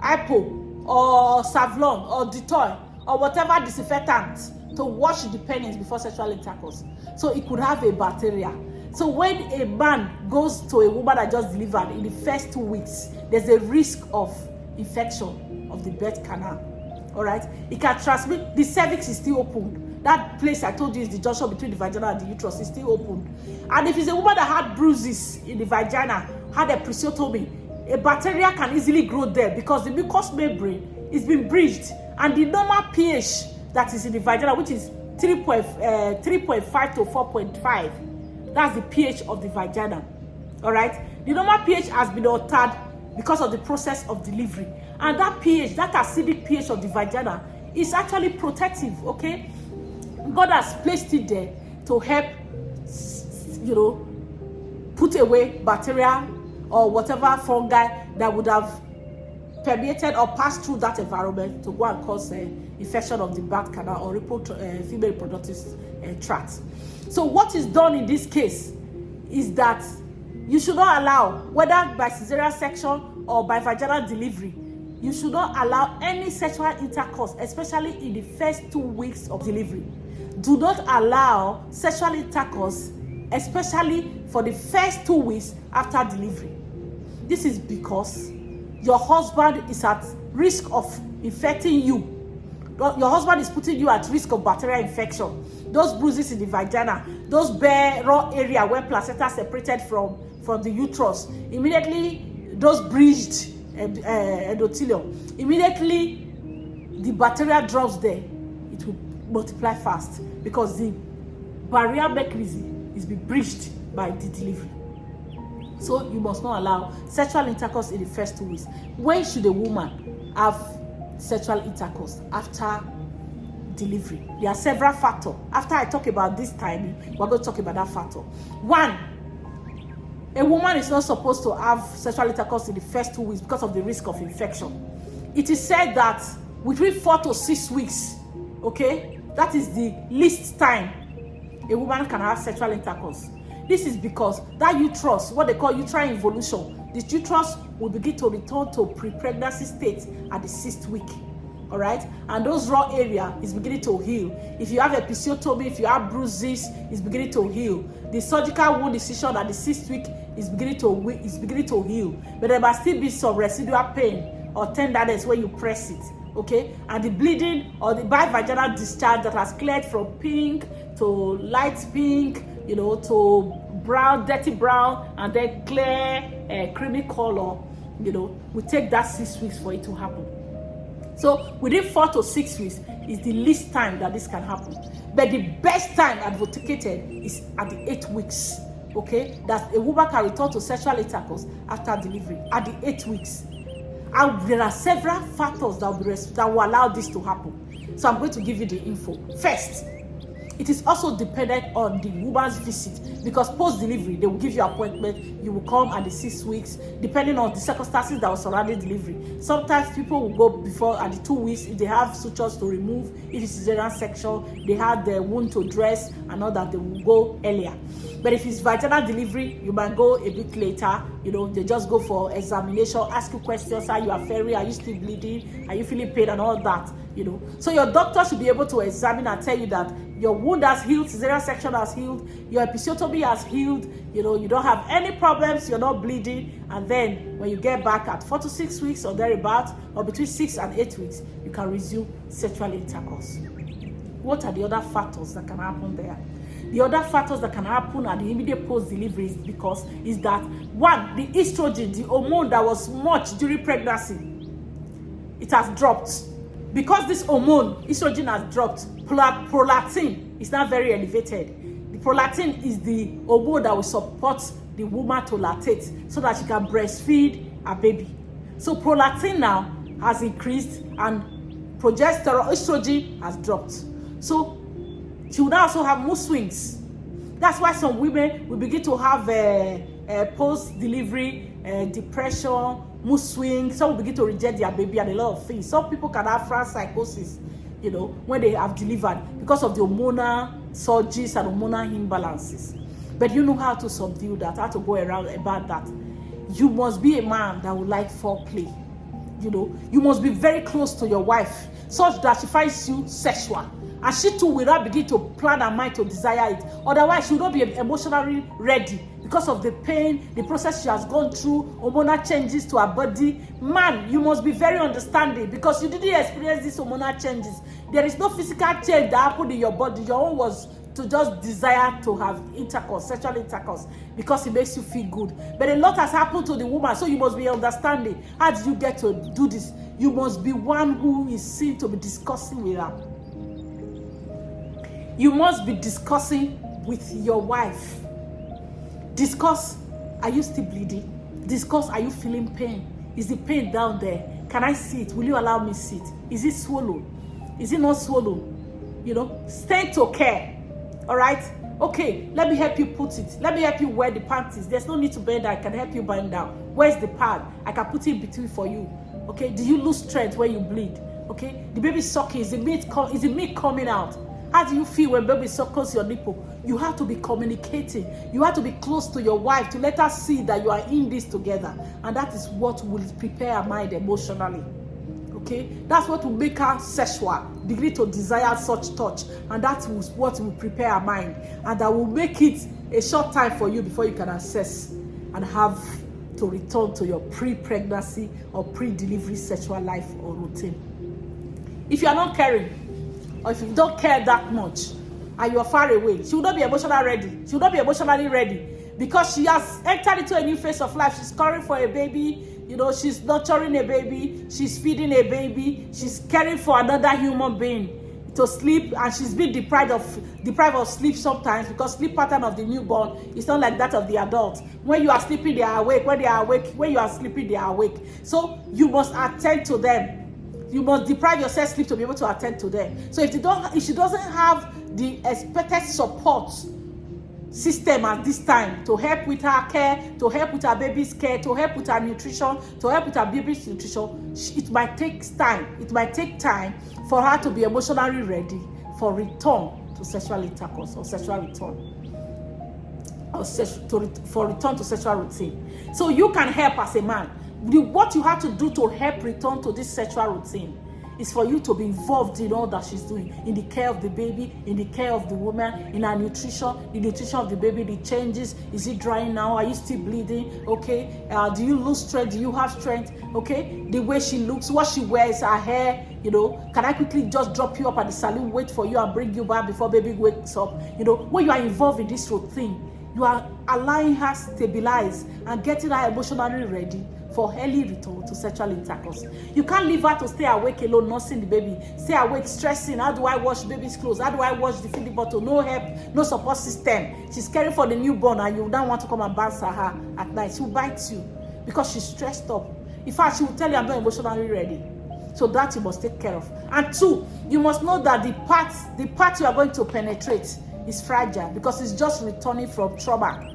hypo, or savlon, or Dettol, or whatever disinfectant to wash the penis before sexual intercourse. So it could have a bacteria. So when a man goes to a woman that just delivered in the first 2 weeks, there's a risk of infection of the birth canal. All right, it can transmit. The cervix is still open. That place I told you is the junction between the vagina and the uterus is still open. And if it's a woman that had bruises in the vagina, had a episiotomy, a bacteria can easily grow there because the mucous membrane is being breached, and the normal pH that is in the vagina, which is 3.5 to 4.5, that's the pH of the vagina. All right, the normal pH has been altered because of the process of delivery, and that pH, that acidic pH of the vagina, is actually protective. Okay, God has placed it there to help, put away bacteria or whatever fungi that would have permeated or passed through that environment to go and cause infection of the birth canal or female reproductive tract. So what is done in this case is that you should not allow, whether by cesarean section or by vaginal delivery, you should not allow any sexual intercourse, especially in the first 2 weeks of delivery. Do not allow sexual intercourse, especially for the first 2 weeks after delivery. This is because your husband is at risk of infecting you. Your husband is putting you at risk of bacterial infection. Those bruises in the vagina, those bare raw area where placenta separated from the uterus, immediately those breached endothelium, immediately the bacteria drops there, it will multiply fast because the barrier mechanism is being breached by the delivery. So you must not allow sexual intercourse in the first 2 weeks. When should a woman have sexual intercourse? After delivery. There are several factors. After I talk about this timing, we're going to talk about that factor. 1, a woman is not supposed to have sexual intercourse in the first 2 weeks because of the risk of infection. It is said that between 4 to 6 weeks, okay, that is the least time a woman can have sexual intercourse. This is because that uterus, what they call uterine involution, the uterus will begin to return to pre-pregnancy state at the 6th week. All right, and those raw area is beginning to heal. If you have episiotomy, if you have bruises, it's beginning to heal. The surgical wound incision at the 6th week is beginning to heal, but there must still be some residual pain or tenderness when you press it. Okay, and the bleeding or the bivaginal discharge that has cleared from pink to light pink, to brown, dirty brown, and then clear, creamy color, will take that 6 weeks for it to happen. So within 4 to 6 weeks is the least time that this can happen. But the best time advocated is at the 8 weeks. Okay, that a woman can return to sexual intercourse after delivery at the 8 weeks. And there are several factors that will allow this to happen. So I'm going to give you the info. First, It is also dependent on the woman's visit, because post-delivery, they will give you appointment, you will come at the 6 weeks, depending on the circumstances that was surrounding delivery. Sometimes people will go before at the 2 weeks if they have sutures to remove, if it's cesarean section, they have the wound to dress, and all that, they will go earlier. But if it's vaginal delivery, you might go a bit later. They just go for examination, ask you questions, how you are faring, are you still bleeding, are you feeling pain, and all that. So your doctor should be able to examine and tell you that your wound has healed, cesarean section has healed, your episiotomy has healed, you don't have any problems, you're not bleeding, and then when you get back at 4 to 6 weeks or thereabouts, or between 6 and 8 weeks, you can resume sexual intercourse. What are the other factors that can happen there? The other factors that can happen at the immediate post-delivery is that, one, the estrogen, the hormone that was much during pregnancy, it has dropped. Because this hormone, estrogen, has dropped, prolactin is not very elevated. The prolactin is the hormone that will support the woman to lactate so that she can breastfeed her baby. So prolactin now has increased and progesterone, estrogen, has dropped. So she will also have mood swings. That's why some women will begin to have post-delivery depression, mood swings. Some will begin to reject their baby and a lot of things. Some people can have frank psychosis, when they have delivered because of the hormonal surges and hormonal imbalances. But you know how to subdue that, how to go around about that. You must be a man that would like foreplay. You must be very close to your wife such that she finds you sexual. And she too will not begin to plan her mind to desire it. Otherwise, she will not be emotionally ready because of the pain, the process she has gone through, hormonal changes to her body. Man, you must be very understanding because you didn't experience these hormonal changes. There is no physical change that happened in your body. Your own was to just desire to have intercourse, sexual intercourse, because it makes you feel good. But a lot has happened to the woman, so you must be understanding. How did you get to do this? You must be one who is seen to be discussing with her. You must be discussing with your wife. Discuss, are you still bleeding? Discuss, are you feeling pain? Is the pain down there? Can I see it? Will you allow me to see it? Is it swollen? Is it not swollen? Stand to care. All right? Okay, let me help you put it. Let me help you wear the panties. There's no need to bend down. I can help you bend down. Where's the pad? I can put it in between for you. Okay? Do you lose strength when you bleed? Okay? The baby sucking. Is the meat coming out? How do you feel when baby suckles your nipple? You have to be communicating. You have to be close to your wife to let her see that you are in this together. And that is what will prepare her mind emotionally. Okay? That's what will make her sexual, begin to desire such touch. And that is what will prepare her mind. And that will make it a short time for you before you can access and have to return to your pre-pregnancy or pre-delivery sexual life or routine. If you are not caring, or if you don't care that much and you are far away, she will not be emotionally ready. She will not be emotionally ready because she has entered into a new phase of life. She's caring for a baby, she's nurturing a baby, she's feeding a baby, she's caring for another human being to sleep, and she's been deprived of sleep sometimes because sleep pattern of the newborn is not like that of the adult. When you are sleeping, they are awake. When they are awake, when you are sleeping, they are awake. So you must attend to them. You must deprive yourself sleep to be able to attend to them. So if she doesn't have the expected support system at this time to help with her care, to help with her baby's care, to help with her nutrition, to help with her baby's nutrition, it might take time. It might take time for her to be emotionally ready for return to sexual intercourse or sexual return. For return to sexual routine. So you can help as a man. What you have to do to help return to this sexual routine is for you to be involved in all that she's doing, in the care of the baby, in the care of the woman, in her nutrition, the nutrition of the baby, the changes. Is it drying now? Are you still bleeding? Okay. Do you lose strength? Do you have strength? Okay. The way she looks, what she wears, her hair, can I quickly just drop you up at the salon, wait for you and bring you back before baby wakes up? When you are involved in this routine, you are allowing her stabilize and getting her emotionally ready for early return to sexual intercourse. You can't leave her to stay awake alone, nursing the baby. Stay awake, stressing. How do I wash baby's clothes? How do I wash the feeding bottle? No help, no support system. She's caring for the newborn and you don't want to come and bounce her at night. She will bite you because she's stressed up. In fact, she will tell you, I'm not emotionally ready. So that you must take care of. And 2, you must know that the part you are going to penetrate is fragile because it's just returning from trauma.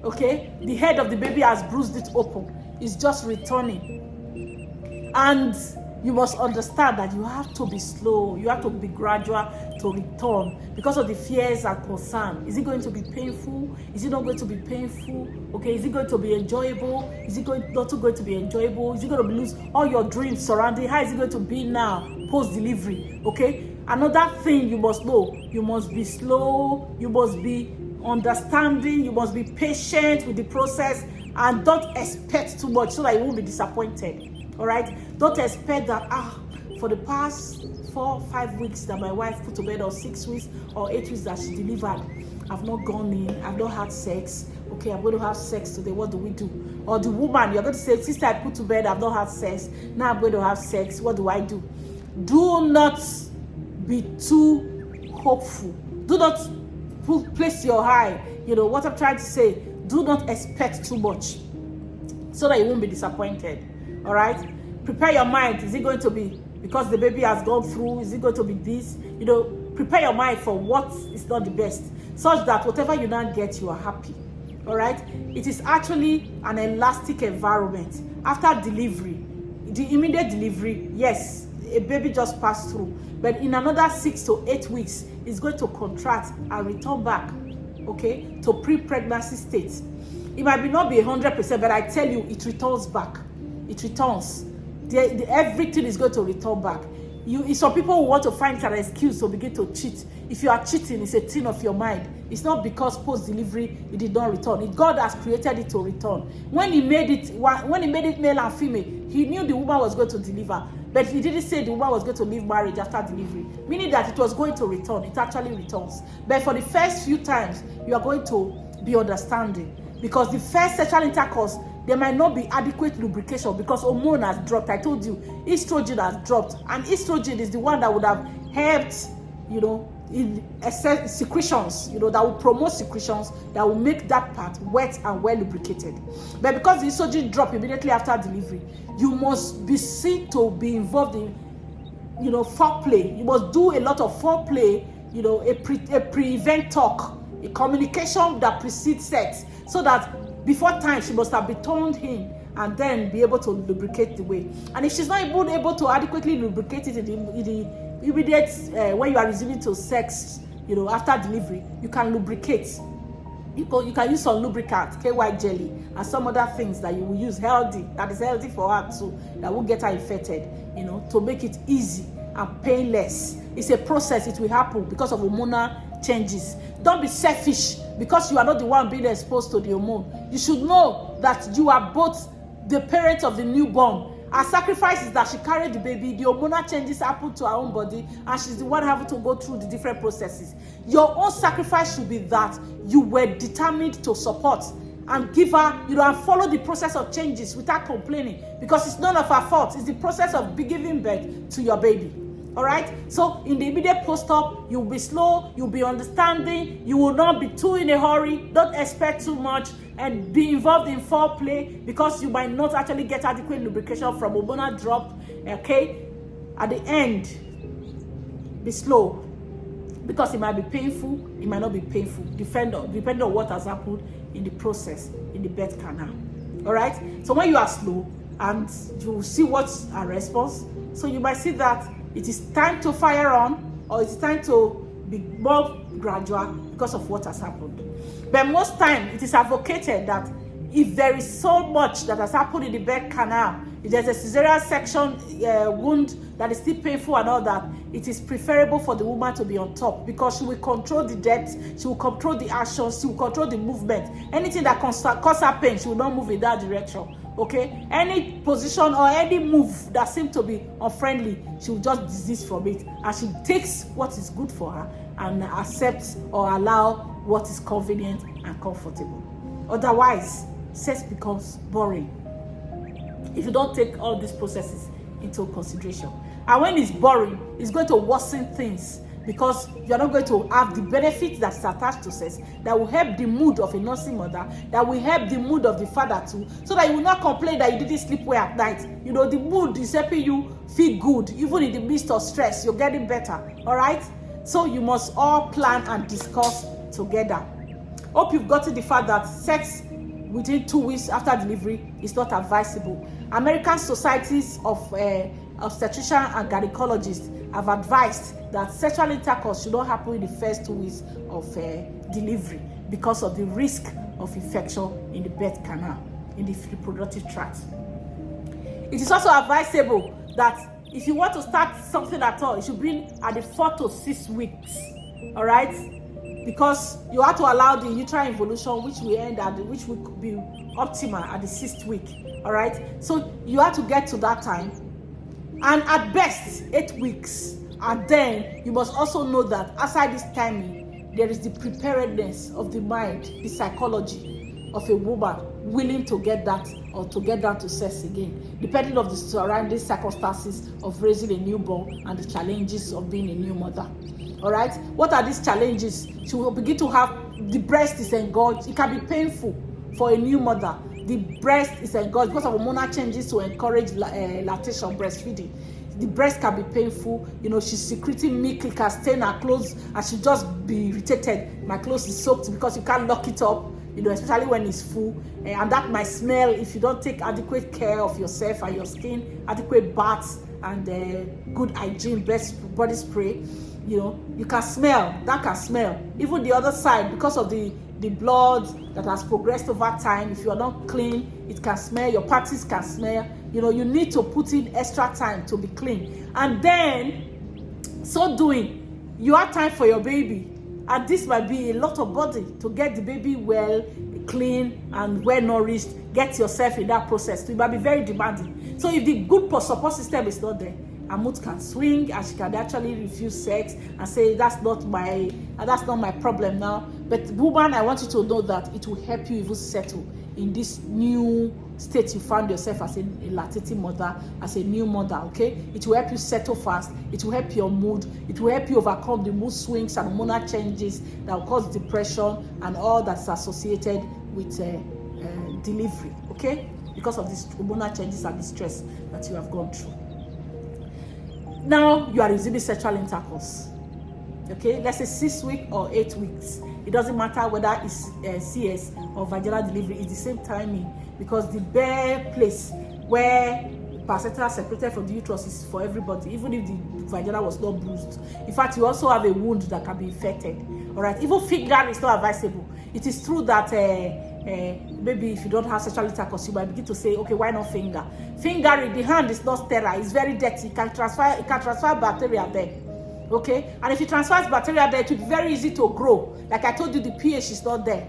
Okay, the head of the baby has bruised it open. It's just returning. And you must understand that you have to be slow. You have to be gradual to return because of the fears and concern. Is it going to be painful? Is it not going to be painful? Okay, is it going to be enjoyable? Is it not going to be enjoyable? Is it going to lose all your dreams surrounding? How is it going to be now post-delivery? Okay, another thing you must know, you must be slow. You must be understanding. You must be patient with the process, and don't expect too much so that you won't be disappointed. All right, don't expect that for the past 4-5 weeks that my wife put to bed, or 6 weeks or 8 weeks that she delivered, I've not gone in, I've not had sex. Okay, I'm going to have sex today. What do we do? Or the woman, you're going to say, sister, I put to bed, I've not had sex, now I'm going to have sex. What do I do? Do not be too hopeful. Do not place your eye. You know what I'm trying to say. Do not expect too much so that you won't be disappointed. All right, prepare your mind. Is it going to be because the baby has gone through? Is it going to be this? You know, prepare your mind for what is not the best, such that whatever you now get, you are happy. All right, it is actually an elastic environment. After delivery, the immediate delivery, yes, a baby just passed through, but in another 6 to 8 weeks, it's going to contract and return back, okay, to pre-pregnancy state. It might not be 100%, but I tell you, it returns back. It returns. Everything is going to return back. Some people who want to find an excuse to begin to cheat. If you are cheating, it's a thing of your mind. It's not because post-delivery it did not return. God has created it to return. When he made it male and female, he knew the woman was going to deliver, but he didn't say the woman was going to leave marriage after delivery, meaning that it was going to return. It actually returns. But for the first few times, you are going to be understanding, because the first sexual intercourse, there might not be adequate lubrication because hormone has dropped. I told you, estrogen has dropped, and estrogen is the one that would have helped, you know, in secretions, you know, that will promote secretions that will make that part wet and well lubricated. But because the estrogen dropped immediately after delivery, you must be seen to be involved in, you know, foreplay. You must do a lot of foreplay, you know, a pre-event talk, a communication that precedes sex, so that before time she must have been turned in and then be able to lubricate the way. And if she's not able to adequately lubricate it in the immediate when you are resuming to sex, you know, after delivery, you can lubricate. You can use some lubricant, KY jelly, and some other things that you will use that is healthy for her too, that will get her infected, you know, to make it easy and painless. It's a process. It will happen because of hormonal changes. Don't be selfish because you are not the one being exposed to the hormone. You should know that you are both the parents of the newborn. Her sacrifice is that she carried the baby. The hormonal changes happen to her own body, and she's the one having to go through the different processes. Your own sacrifice should be that you were determined to support and give her, you know, and follow the process of changes without complaining, because it's none of her fault. It's the process of giving birth to your baby. All right, so in the immediate post-op, you'll be slow, you'll be understanding, you will not be too in a hurry. Don't expect too much, and be involved in foreplay, because you might not actually get adequate lubrication from hormonal drop. Okay, at the end, be slow, because it might be painful, it might not be painful, depending on what has happened in the process in the birth canal. All right, so when you are slow, and you will see what's a response, so you might see that it is time to fire on, or it's time to be more gradual because of what has happened. But most time, it is advocated that if there is so much that has happened in the birth canal, if there's a cesarean section wound that is still painful and all that, it is preferable for the woman to be on top, because she will control the depth, she will control the actions, she will control the movement. Anything that cause her pain, she will not move in that direction. Okay, any position or any move that seems to be unfriendly, she will just desist from it, and she takes what is good for her and accepts or allow what is convenient and comfortable. Otherwise, sex becomes boring if you don't take all these processes into consideration. And when it's boring, it's going to worsen things. because you're not going to have the benefits that's attached to sex that will help the mood of a nursing mother, that will help the mood of the father too, so that you will not complain that you didn't sleep well at night. You know, the mood is helping you feel good, even in the midst of stress, you're getting better, all right? So you must all plan and discuss together. Hope you've gotten the fact that sex within 2 weeks after delivery is not advisable. American societies of obstetricians and gynecologists have advised that sexual intercourse should not happen in the first 2 weeks of delivery because of the risk of infection in the birth canal, in the reproductive tract. It is also advisable that if you want to start something at all, it should be at the 4 to 6 weeks, all right? Because you have to allow the uterine involution, which will be optimal at the 6th week, all right? So you have to get to that time, and at best 8 weeks. And then you must also know that outside this timing, there is the preparedness of the mind, the psychology of a woman willing to get that or to get down to sex again, depending on the surrounding circumstances of raising a newborn and the challenges of being a new mother. All right, what are these challenges? She will begin to have, the breast is engorged. It can be painful for a new mother. The breast is engorged because of hormonal changes to encourage lactation, breastfeeding. The breast can be painful. You know, she's secreting milk, it can stain her clothes, and she'll just be irritated. My clothes is soaked because you can't lock it up, you know, especially when it's full. And that might smell if you don't take adequate care of yourself and your skin, adequate baths and good hygiene, best body spray. You know, you can smell, that can smell. Even the other side, because of the blood that has progressed over time, if you are not clean, it can smell, your parties can smell. You know, you need to put in extra time to be clean. And then, so doing, you have time for your baby. And this might be a lot of body to get the baby well, clean, and well nourished. Get yourself in that process. It might be very demanding. So if the good support system is not there, her mood can swing, and she can actually refuse sex and say that's not my problem now. But woman, I want you to know that it will help you even settle in this new state you found yourself as a lactating mother, as a new mother. Okay, it will help you settle fast. It will help your mood. It will help you overcome the mood swings and hormonal changes that will cause depression and all that's associated with delivery. Okay, because of these hormonal changes and the stress that you have gone through. Now you are resuming sexual intercourse. Okay, let's say 6 weeks or 8 weeks. It doesn't matter whether it's CS or vaginal delivery, it's the same timing, because the bare place where placenta secreted from the uterus is for everybody, even if the vagina was not bruised. In fact, you also have a wound that can be infected. All right, even finger is not advisable. It is true that maybe if you don't have sexual intercourse, you might begin to say, okay, why not finger? Fingering, the hand is not sterile, it's very dirty. It can transfer bacteria there. Okay, and if it transfers bacteria there, it will be very easy to grow. Like I told you, the pH is not there.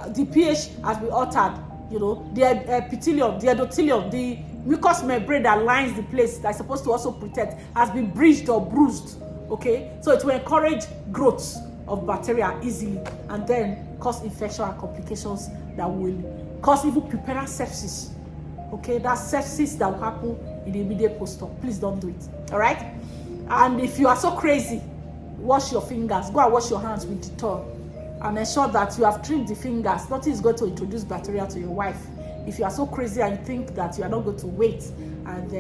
The pH has been altered. You know, the epithelium, the endothelium, the mucous membrane that lines the place that's supposed to also protect has been breached or bruised. Okay, so it will encourage growth of bacteria easily, and then cause infection and complications that will cause even puerperal sepsis. Okay, that's sepsis that will happen in the immediate post-op. Please don't do it. All right. And if you are so crazy, wash your fingers. Go and wash your hands with Dettol, and ensure that you have trimmed the fingers. Nothing is going to introduce bacteria to your wife. If you are so crazy and you think that you are not going to wait, and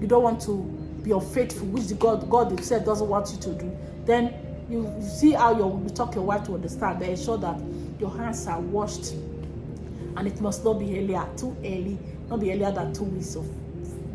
you don't want to be unfaithful, which the God himself doesn't want you to do, then you see how you talk your wife to understand. Then ensure that your hands are washed, and it must not be too early, not be earlier than 2 weeks of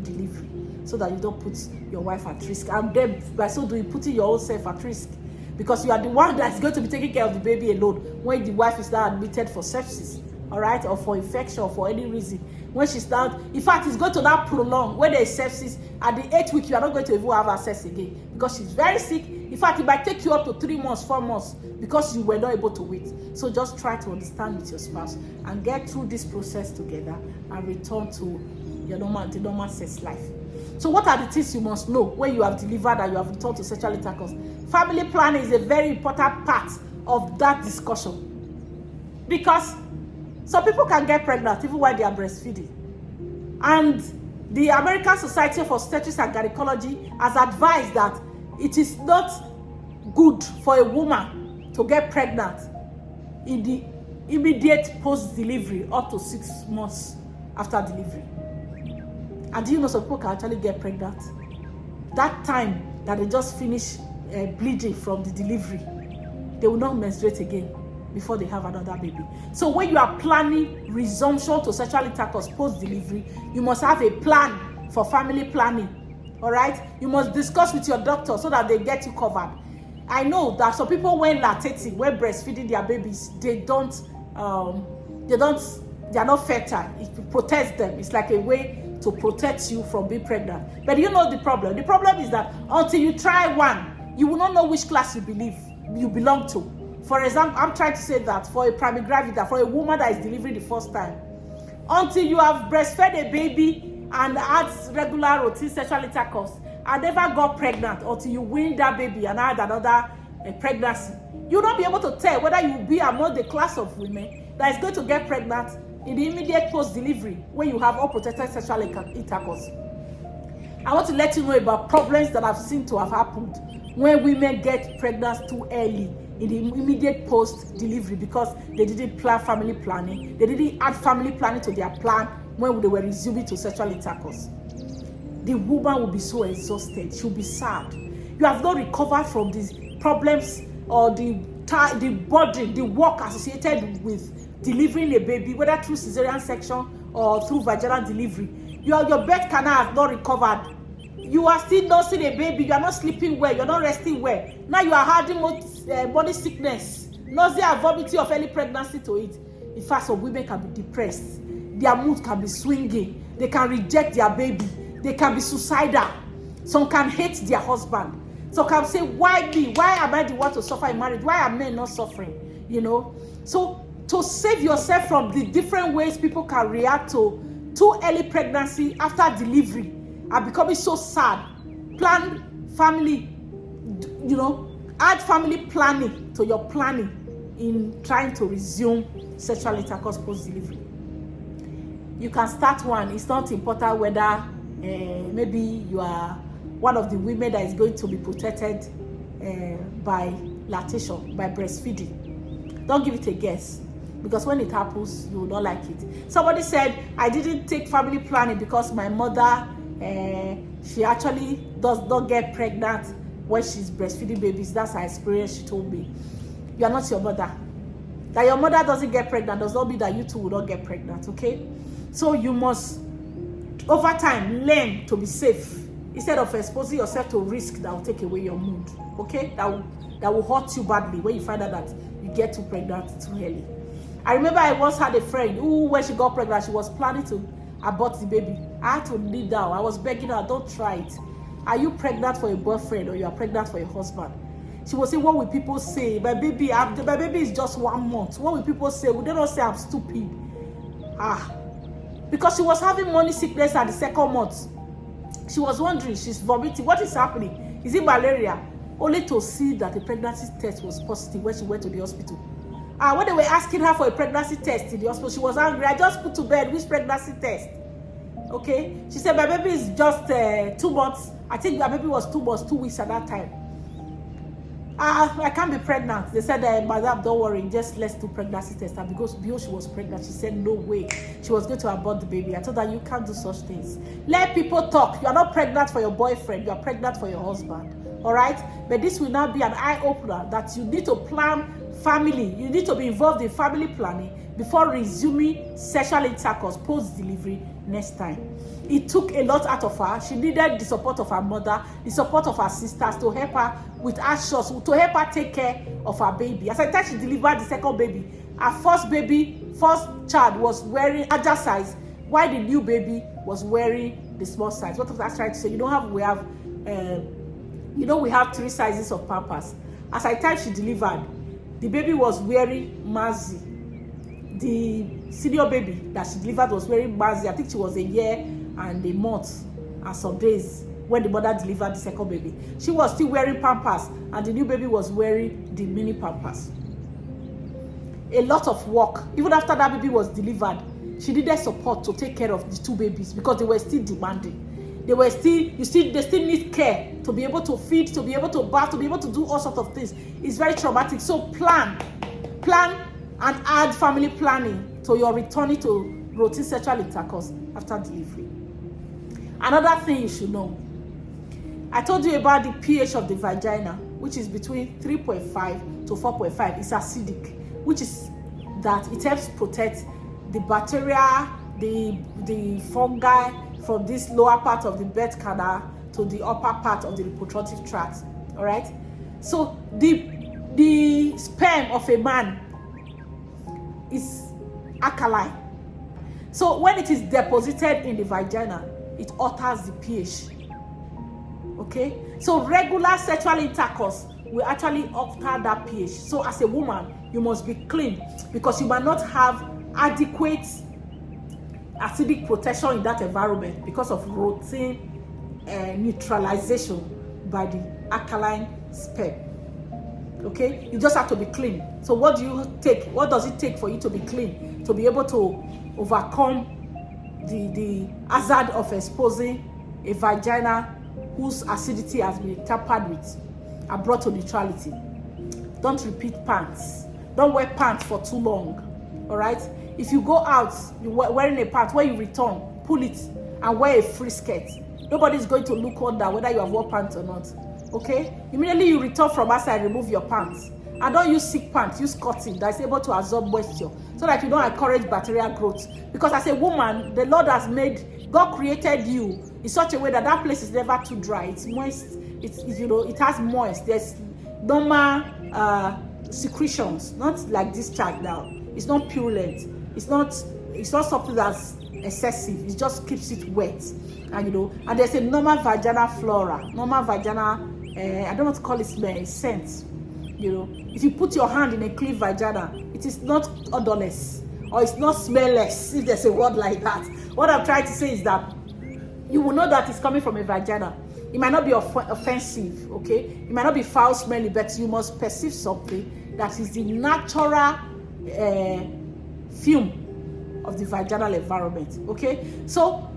delivery, so that you don't put your wife at risk. And then by so doing, putting your own self at risk, because you are the one that's going to be taking care of the baby alone when the wife is now admitted for sepsis, all right, or for infection, or for any reason. When she's now, in fact, it's going to now prolong. When there is sepsis, at the 8th week, you are not going to even have access again, because she's very sick. In fact, it might take you up to 3 months, 4 months, because you were not able to wait. So just try to understand with your spouse and get through this process together and return to the normal sex life. So what are the things you must know when you have delivered and you have returned to sexual intercourse? Family planning is a very important part of that discussion, because some people can get pregnant even while they are breastfeeding. And the American Society of Obstetrics and Gynecology has advised that it is not good for a woman to get pregnant in the immediate post-delivery up to 6 months after delivery. And do you know some people can actually get pregnant? That time that they just finish bleeding from the delivery, they will not menstruate again before they have another baby. So when you are planning resumption to sexual intercourse post-delivery, you must have a plan for family planning. All right, you must discuss with your doctor so that they get you covered. I know that some people, when lactating, when breastfeeding their babies, they are not fertile. It protects them. It's like a way to protect you from being pregnant. But you know the problem. The problem is that until you try one, you will not know which class you belong to. For example, I'm trying to say that for a primigravida, for a woman that is delivering the first time, until you have breastfed a baby and had regular routine sexual intercourse and never got pregnant until you win that baby and had another pregnancy, you'll not be able to tell whether you will be among the class of women that is going to get pregnant in the immediate post-delivery when you have unprotected sexual intercourse. I want to let you know about problems that I've seen to have happened when women get pregnant too early in the immediate post-delivery because they didn't plan family planning. They didn't add family planning to their plan when they were resuming to sexual intercourse. The woman will be so exhausted. She'll be sad. You have not recovered from these problems or the burden, the work associated with delivering a baby, whether through cesarean section or through vaginal delivery. Your birth canal has not recovered. You are still nursing a baby. You are not sleeping well. You are not resting well. Now you are having body sickness, nausea, and vomiting of early pregnancy to it. In fact, some women can be depressed. Their mood can be swinging. They can reject their baby. They can be suicidal. Some can hate their husband. Some can say, why me? Why am I the one to suffer in marriage? Why are men not suffering? You know? So to save yourself from the different ways people can react to too early pregnancy after delivery and becoming so sad, plan family, add family planning to your planning in trying to resume sexual intercourse post-delivery. You can start one. It's not important whether maybe you are one of the women that is going to be protected by lactation, by breastfeeding. Don't give it a guess, because when it happens, you will not like it. Somebody said, I didn't take family planning because my mother, she actually does not get pregnant when she's breastfeeding babies. That's her experience, she told me. You are not your mother. That your mother doesn't get pregnant does not mean that you too will not get pregnant, okay? So you must, over time, learn to be safe instead of exposing yourself to risk that will take away your mood, okay? That will hurt you badly when you find out that you get too pregnant too early. I remember I once had a friend who, when she got pregnant, she was planning to abort the baby. I had to kneel down. I was begging her, don't try it. Are you pregnant for a boyfriend or you are pregnant for a husband? She was saying, what will people say? My baby is just 1 month. What will people say? Would they not say I'm stupid? Because she was having morning sickness at the 2nd month. She was wondering, she's vomiting. What is happening? Is it malaria? Only to see that the pregnancy test was positive when she went to the hospital. When they were asking her for a pregnancy test in the hospital, she was angry. I just put to bed, which pregnancy test? Okay? She said, my baby is just 2 months. I think my baby was 2 months, 2 weeks at that time. I can't be pregnant. They said, madam, don't worry, just let's do pregnancy test. And because she was pregnant, she said, no way. She was going to abort the baby. I told her, you can't do such things. Let people talk. You are not pregnant for your boyfriend. You are pregnant for your husband. All right? But this will now be an eye-opener that you need to plan family. You need to be involved in family planning before resuming sexual intercourse post-delivery next time. It took a lot out of her. She needed the support of her mother, the support of her sisters to help her with her shots, to help her take care of her baby. As I thought she delivered the 2nd baby, her first child was wearing larger size, while the new baby was wearing the small size. What was I trying to say? We have 3 sizes of pampers. As I thought she delivered, the baby was wearing Mazi. The senior baby that she delivered was wearing Mazi. I think she was 1 year and a month and some days when the mother delivered the 2nd baby. She was still wearing Pampers, and the new baby was wearing the mini Pampers. A lot of work. Even after that baby was delivered, she needed support to take care of the 2 babies because they were still demanding. they still need care to be able to feed, to be able to bath, to be able to do all sorts of things. It's very traumatic. So plan and add family planning to your returning to routine sexual intercourse after delivery. Another thing you should know, I told you about the pH of the vagina, which is between 3.5 to 4.5. It's acidic, which is that it helps protect the bacteria, the fungi from this lower part of the birth canal to the upper part of the reproductive tract. All right. So the sperm of a man is alkaline. So when it is deposited in the vagina, it alters the pH. Okay, so regular sexual intercourse will actually alter that pH. So as a woman, you must be clean, because you might not have adequate acidic protection in that environment because of routine neutralization by the alkaline sperm. Okay, you just have to be clean. So what do you take? What does it take for you to be clean, to be able to overcome the hazard of exposing a vagina whose acidity has been tampered with and brought to neutrality? Don't repeat pants. Don't wear pants for too long. All right. If you go out, you're wearing a pant, when you return, pull it and wear a free skirt. Nobody's going to look under whether you have worn pants or not. Okay. Immediately you return from outside, remove your pants. And don't use sick pants, use cotton that is able to absorb moisture, so that you don't encourage bacterial growth. Because as a woman, the Lord has made, God created you in such a way that that place is never too dry. It's moist. It has moist. There's normal secretions, not like discharge now. It's not purulent. It's not something that's excessive. It just keeps it wet. And there's a normal vaginal flora, normal vaginal, I don't want to call it smell, it's scent. If you put your hand in a clean vagina, it is not odorless, or it's not smellless, if there's a word like that. What I'm trying to say is that you will know that it's coming from a vagina. It might not be offensive, okay? It might not be foul smelling, but you must perceive something that is the natural fume of the vaginal environment, okay? So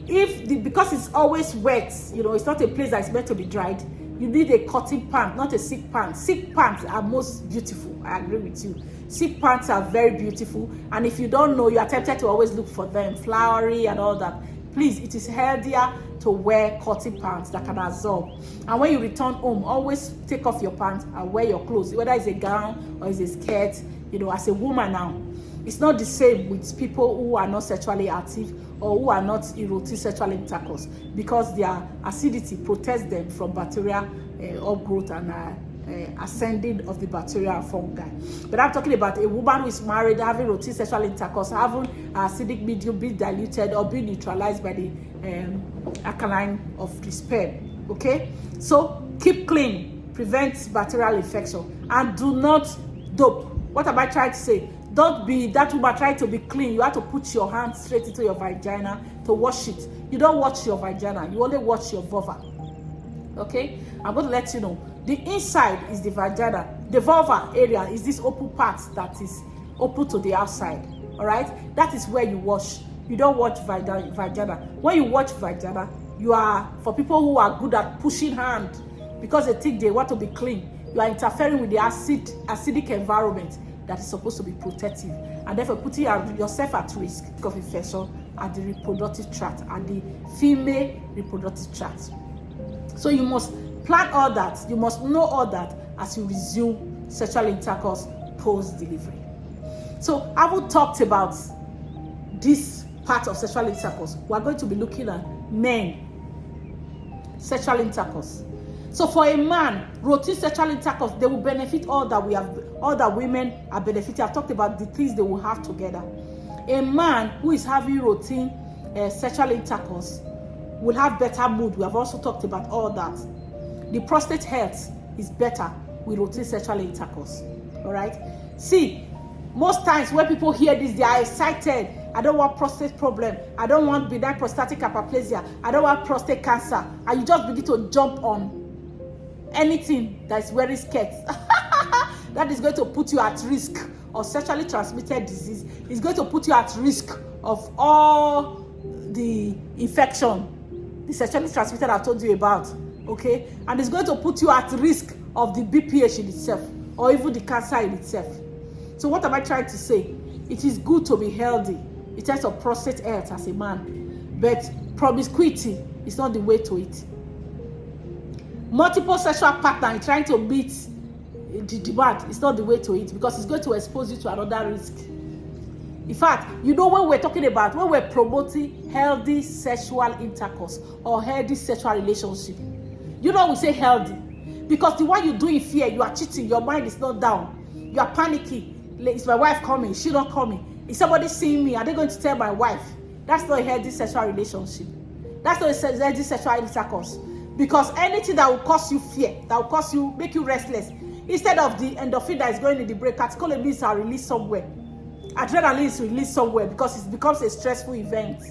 because it's always wet, it's not a place that's meant to be dried, you need a cotton pant, not a silk pant. Silk pants are most beautiful. I agree with you. Silk pants are very beautiful. And if you don't know, you are tempted to always look for them, flowery and all that. Please, it is healthier to wear cotton pants that can absorb. And when you return home, always take off your pants and wear your clothes, whether it's a gown or it's a skirt. As a woman now, it's not the same with people who are not sexually active or who are not in routine sexual intercourse, because their acidity protects them from bacterial upgrowth and ascending of the bacteria and fungi. But I'm talking about a woman who is married, having routine sexual intercourse, having acidic medium being diluted or being neutralized by the alkaline of the sperm. Okay, so keep clean, prevent bacterial infection, and do not dope. What am I trying to say? Don't be that woman trying to be clean. You have to put your hand straight into your vagina to wash it. You don't wash your vagina. You only wash your vulva. Okay? I'm going to let you know. The inside is the vagina. The vulva area is this open part that is open to the outside. All right? That is where you wash. You don't wash vagina. When you wash vagina, you are, for people who are good at pushing hand, because they think they want to be clean, you are interfering with the acidic environment that is supposed to be protective, and therefore putting yourself at risk of infection at the reproductive tract, at the female reproductive tract. So you must plan all that, you must know all that as you resume sexual intercourse post-delivery. So I will talk about this part of sexual intercourse. We are going to be looking at men sexual intercourse. So for a man, routine sexual intercourse, they will benefit all that women are benefiting. I've talked about the things they will have together. A man who is having routine sexual intercourse will have better mood. We have also talked about all that. The prostate health is better with routine sexual intercourse. All right. See, most times when people hear this, they are excited. I don't want prostate problem. I don't want benign prostatic hyperplasia. I don't want prostate cancer. And you just begin to jump on anything that is wearing skirts. That is going to put you at risk of sexually transmitted disease. It's going to put you at risk of all the infection, the sexually transmitted I told you about, okay? And it's going to put you at risk of the BPH in itself, or even the cancer in itself. So what am I trying to say? It is good to be healthy in terms of prostate health as a man, but promiscuity is not the way to it. Multiple sexual partner trying to meet the demand is not the way to it, because it's going to expose you to another risk. In fact, you know, when we're promoting healthy sexual intercourse or healthy sexual relationship, you know, we say healthy because the one you do in fear, you are cheating, your mind is not down, you are panicking. Is my wife coming? Is she not coming? Is somebody seeing me? Are they going to tell my wife? That's not a healthy sexual relationship. That's not a healthy sexual intercourse. Because anything that will cause you fear, that will cause you, make you restless, instead of the endorphin that is going in the brain, catecholamines are released somewhere. Adrenaline is released somewhere because it becomes a stressful event.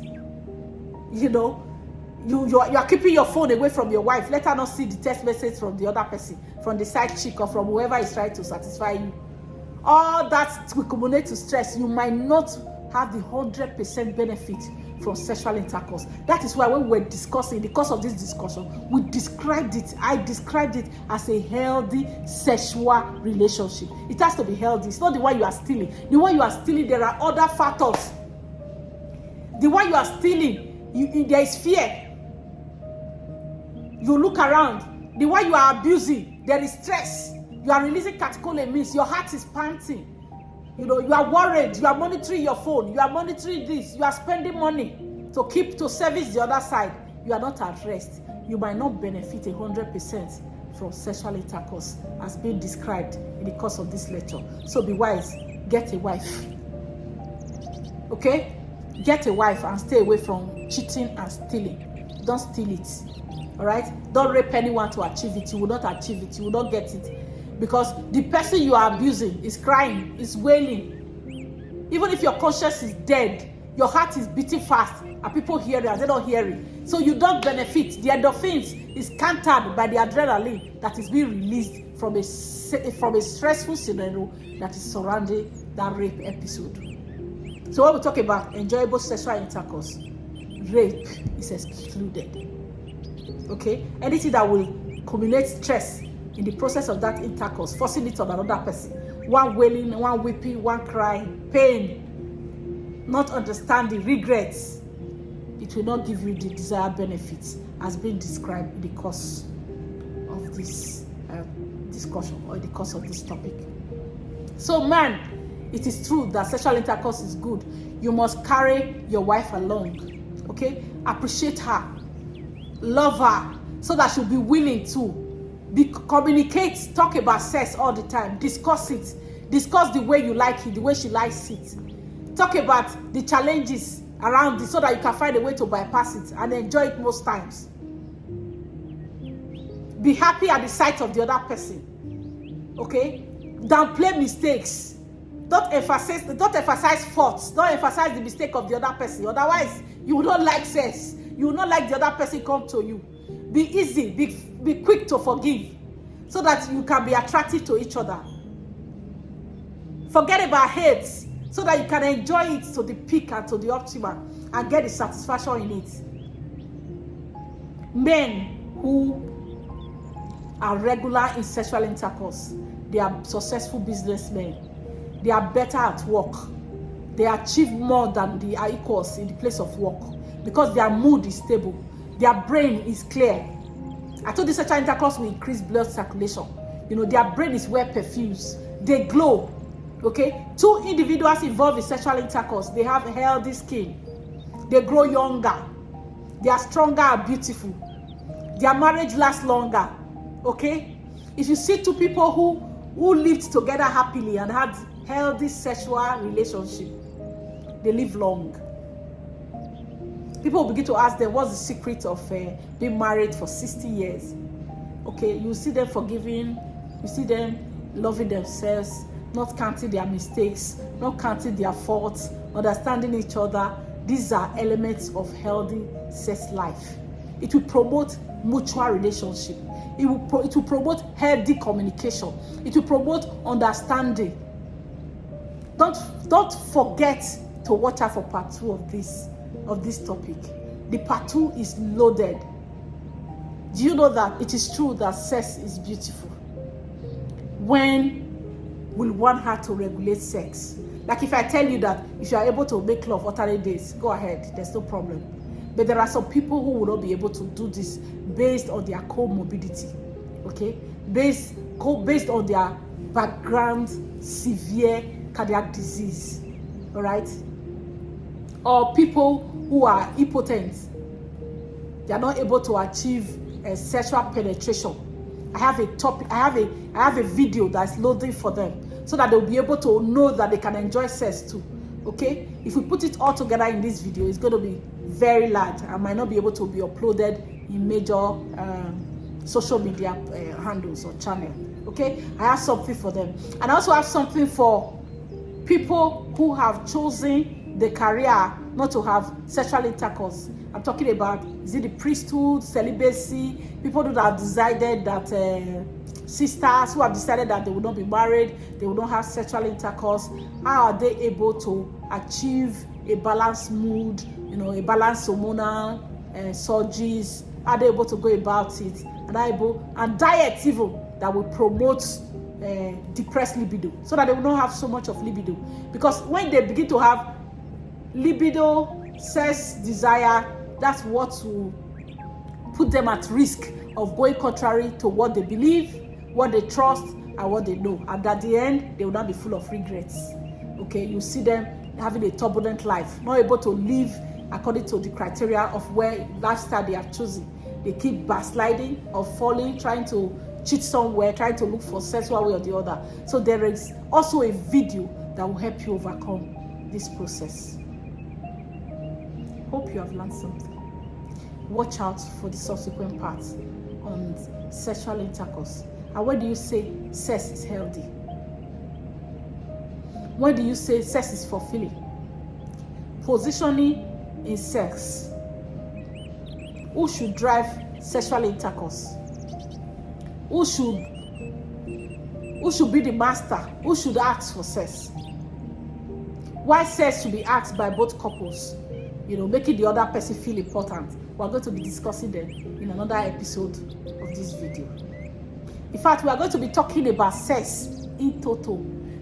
You know, you are keeping your phone away from your wife. Let her not see the text message from the other person, from the side chick or from whoever is trying to satisfy you. All that will culminate to stress. You might not have the 100% benefit from sexual intercourse. That is why when we're discussing, the course of this discussion, I described it as a healthy sexual relationship. It has to be healthy. It's not the one you are stealing. The one you are stealing, there are other factors. The one you are stealing, there is fear. You look around. The one you are abusing, there is stress. You are releasing catecholamines. Your heart is panting. You know, you are worried. You are monitoring your phone. You are monitoring this. You are spending money to service the other side. You are not at rest. You might not benefit 100% from sexual intercourse as being described in the course of this lecture. So be wise. Get a wife. Okay? Get a wife and stay away from cheating and stealing. Don't steal it. All right? Don't rape anyone to achieve it. You will not achieve it. You will not get it. Because the person you are abusing is crying, is wailing. Even if your conscience is dead, your heart is beating fast, and people hear it and they don't hear it. So you don't benefit. The endorphins is countered by the adrenaline that is being released from a stressful scenario that is surrounding that rape episode. So when we talk about enjoyable sexual intercourse, rape is excluded. Okay? Anything that will culminate stress in the process of that intercourse, forcing it on another person. One wailing, one weeping, one crying, pain, not understanding, regrets. It will not give you the desired benefits as being described in the course of this discussion or in the course of this topic. So man, it is true that sexual intercourse is good. You must carry your wife along. Okay? Appreciate her. Love her so that she'll be willing to communicate, talk about sex all the time, discuss it, discuss the way you like it, the way she likes it, talk about the challenges around it so that you can find a way to bypass it and enjoy it most times. Be happy at the sight of the other person. Okay? Downplay mistakes. Don't emphasize faults. Don't emphasize the mistake of the other person. Otherwise, you will not like sex. You will not like the other person come to you. Be easy, be quick to forgive so that you can be attractive to each other. Forget about hate so that you can enjoy it to the peak and to the optimum and get the satisfaction in it. Men who are regular in sexual intercourse, they are successful businessmen. They are better at work. They achieve more than their equals in the place of work because their mood is stable. Their brain is clear. I told you sexual intercourse will increase blood circulation. You know, their brain is well perfused. They glow. Okay? 2 individuals involved in sexual intercourse, they have healthy skin. They grow younger. They are stronger and beautiful. Their marriage lasts longer. Okay? If you see 2 people who lived together happily and had healthy sexual relationship, they live long. People will begin to ask them, what's the secret of being married for 60 years? Okay, you see them forgiving, you see them loving themselves, not counting their mistakes, not counting their faults, understanding each other. These are elements of healthy sex life. It will promote mutual relationship. It will promote healthy communication. It will promote understanding. Don't forget to watch out for part 2 of this topic. The part 2 is loaded. Do you know that it is true that sex is beautiful? When will one have to regulate sex? Like if I tell you that if you are able to make love alternate days, go ahead, there's no problem. But there are some people who will not be able to do this based on their comorbidity, okay? Based on their background, severe cardiac disease, all right? Or people who are impotent, they are not able to achieve sexual penetration. I have a video that's loading for them so that they'll be able to know that they can enjoy sex too. Okay, if we put it all together in this video, it's going to be very large. I might not be able to be uploaded in major social media handles or channel. Okay, I have something for them, and I also have something for people who have chosen the career not to have sexual intercourse. I'm talking about, is it the priesthood, celibacy, people who have decided that, sisters who have decided that they will not be married, they will not have sexual intercourse. How are they able to achieve a balanced mood, a balanced hormonal surges? Are they able to go about it? And diet even that will promote depressed libido, so that they will not have so much of libido. Because when they begin to have libido, sex desire, that's what will put them at risk of going contrary to what they believe, what they trust, and what they know. And at the end, they will not be full of regrets. Okay, you see them having a turbulent life, not able to live according to the criteria of where lifestyle they have chosen. They keep backsliding or falling, trying to cheat somewhere, trying to look for sex one way or the other. So there is also a video that will help you overcome this process. Hope you have learned something. Watch out for the subsequent parts on sexual intercourse. And when do you say sex is healthy? When do you say sex is fulfilling? Positioning in sex. Who should drive sexual intercourse? Who should be the master? Who should ask for sex? Why sex should be asked by both couples? Making the other person feel important. We're going to be discussing them in another episode of this video. In fact, we are going to be talking about sex in total,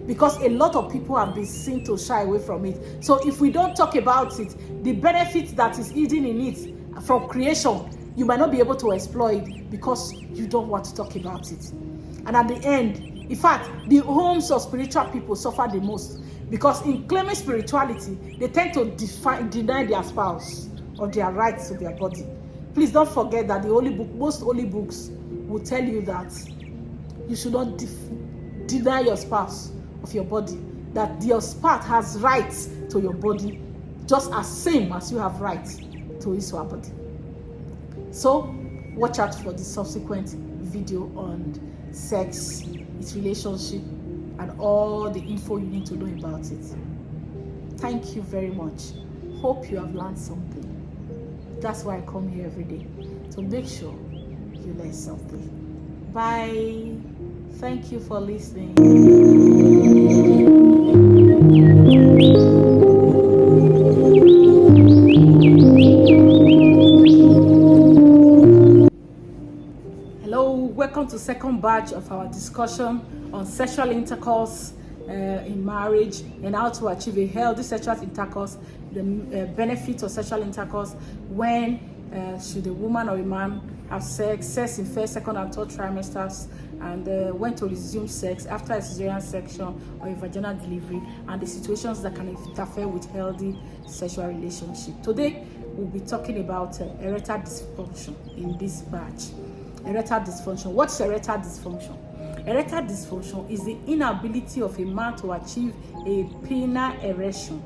because a lot of people have been seen to shy away from it. So if we don't talk about it, the benefits that is hidden in it from creation, you might not be able to exploit it because you don't want to talk about it. And at the end, in fact, the homes of spiritual people suffer the most, because in claiming spirituality, they tend to deny their spouse or their rights to their body. Please don't forget that most holy books will tell you that you should not deny your spouse of your body, that your spouse has rights to your body just as same as you have rights to his or her body. So watch out for the subsequent video on sex, its relationship, and all the info you need to know about it. Thank you very much. Hope you have learned something. That's why I come here every day, to make sure you learn something. Bye. Thank you for listening. Hello, welcome to second batch of our discussion on sexual intercourse in marriage and how to achieve a healthy sexual intercourse, the benefits of sexual intercourse, when should a woman or a man have sex in first, second, and third trimesters, and when to resume sex after a cesarean section or a vaginal delivery, and the situations that can interfere with healthy sexual relationship. Today, we'll be talking about erectile dysfunction in this batch. Erectile dysfunction. What's erectile dysfunction? Erectile dysfunction is the inability of a man to achieve a penile erection,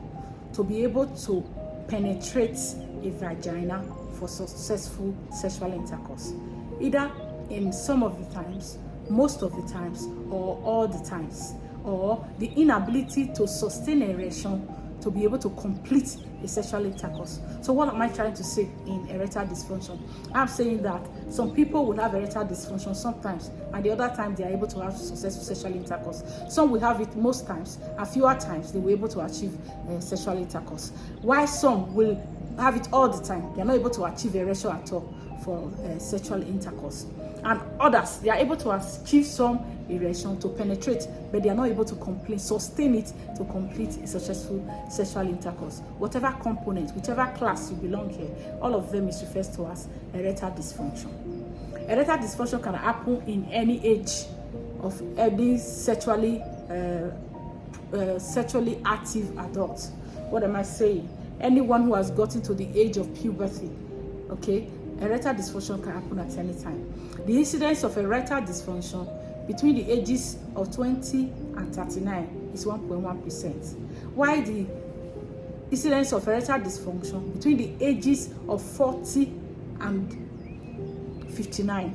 to be able to penetrate a vagina for successful sexual intercourse, either in some of the times, most of the times, or all the times, or the inability to sustain erection to be able to complete a sexual intercourse. So what am I trying to say in erectile dysfunction? I'm saying that some people will have erectile dysfunction sometimes, and the other time they are able to have successful sexual intercourse. Some will have it most times, and fewer times they will be able to achieve sexual intercourse. While some will have it all the time, they are not able to achieve erection at all. for sexual intercourse. And others, they are able to achieve some erection to penetrate, but they are not able to sustain it to complete a successful sexual intercourse. Whatever component, whichever class you belong here, all of them is referred to as erectile dysfunction. Erectile dysfunction can happen in any age of any sexually active adult. What am I saying? Anyone who has gotten to the age of puberty, okay? Erectile dysfunction can happen at any time. The incidence of erectile dysfunction between the ages of 20 and 39 is 1.1%, while the incidence of erectile dysfunction between the ages of 40 and 59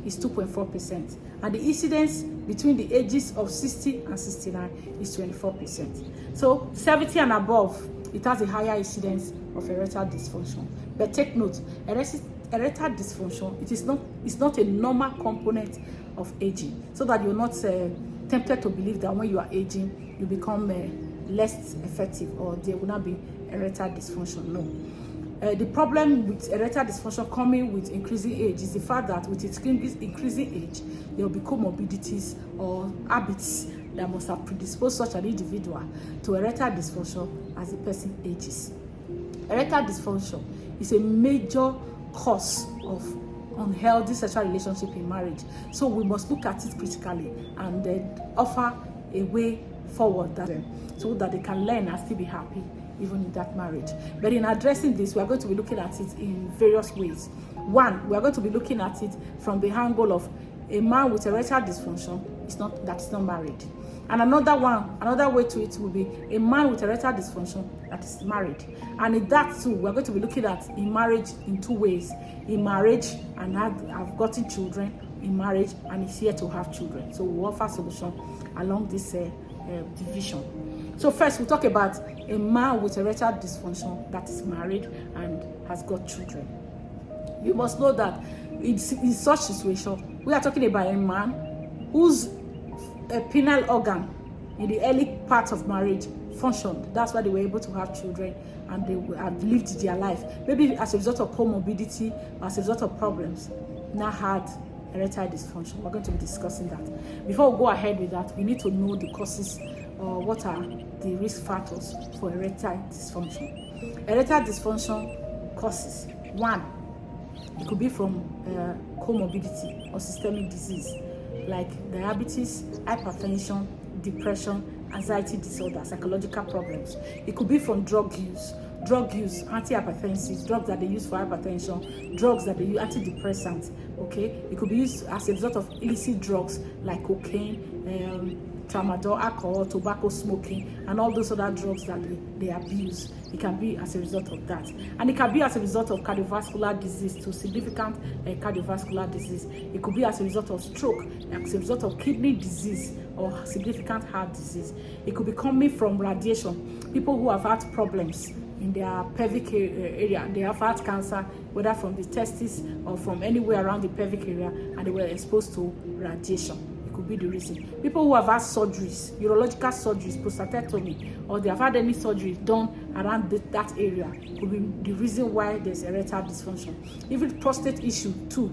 is 2.4%, and the incidence between the ages of 60 and 69 is 24%. So 70 and above, it has a higher incidence of erectile dysfunction. But take note, erectile dysfunction, it's not a normal component of aging, so that you're not tempted to believe that when you are aging, you become less effective or there will not be erectile dysfunction. No. The problem with erectile dysfunction coming with increasing age is the fact that with its increasing age, there will be comorbidities or habits that must have predisposed such an individual to erectile dysfunction as the person ages. Erectile dysfunction is a major cause of unhealthy sexual relationship in marriage. So we must look at it critically and then offer a way forward so that they can learn and still be happy even in that marriage. But in addressing this, we are going to be looking at it in various ways. One, we are going to be looking at it from the angle of a man with erectile dysfunction is not married. And another way to it will be a man with erectile dysfunction that is married. And in that too, we're going to be looking at in marriage in two ways. In marriage and have gotten children, in marriage and is here to have children. So we'll offer solution along this division. So first, we'll talk about a man with erectile dysfunction that is married and has got children. You must know that in such situation, we are talking about a man whose penile organ in the early part of marriage functioned. That's why they were able to have children and they have lived their life. Maybe as a result of comorbidity or as a result of problems, now had erectile dysfunction. We're going to be discussing that. Before we go ahead with that, we need to know the causes or what are the risk factors for erectile dysfunction. Erectile dysfunction causes: one, it could be from comorbidity or systemic disease like diabetes, hypertension, depression, anxiety disorder, psychological problems. It could be from drug use, antihypertensives, drugs that they use for hypertension, drugs that they use, antidepressants. Okay, it could be used as a result of illicit drugs like cocaine, tramadol, alcohol, tobacco, smoking, and all those other drugs that they abuse. It can be as a result of that. And it can be as a result of cardiovascular disease, to significant cardiovascular disease. It could be as a result of stroke, as a result of kidney disease or significant heart disease. It could be coming from radiation. People who have had problems in their pelvic area, they have had cancer, whether from the testes or from anywhere around the pelvic area, and they were exposed to radiation. Could be the reason. People who have had surgeries, urological surgeries, prostatectomy, or they have had any surgery done around that area could be the reason why there's erectile dysfunction. Even prostate issue too,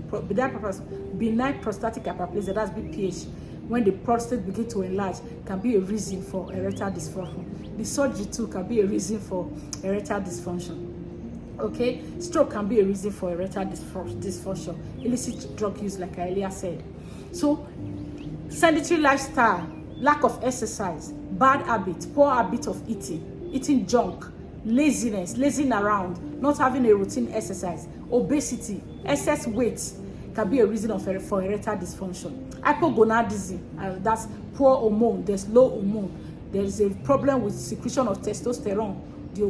benign prostatic hyperplasia, that's BPH, when the prostate begins to enlarge, can be a reason for erectile dysfunction. The surgery too can be a reason for erectile dysfunction. Okay, stroke can be a reason for erectile dysfunction. Illicit drug use, like I earlier said. So sedentary lifestyle, lack of exercise, bad habits, poor habit of eating junk, laziness, lazing around, not having a routine exercise, obesity, excess weight can be a reason for erectile dysfunction. Hypogonadism, that's poor hormone, there's low hormone. There is a problem with secretion of testosterone, the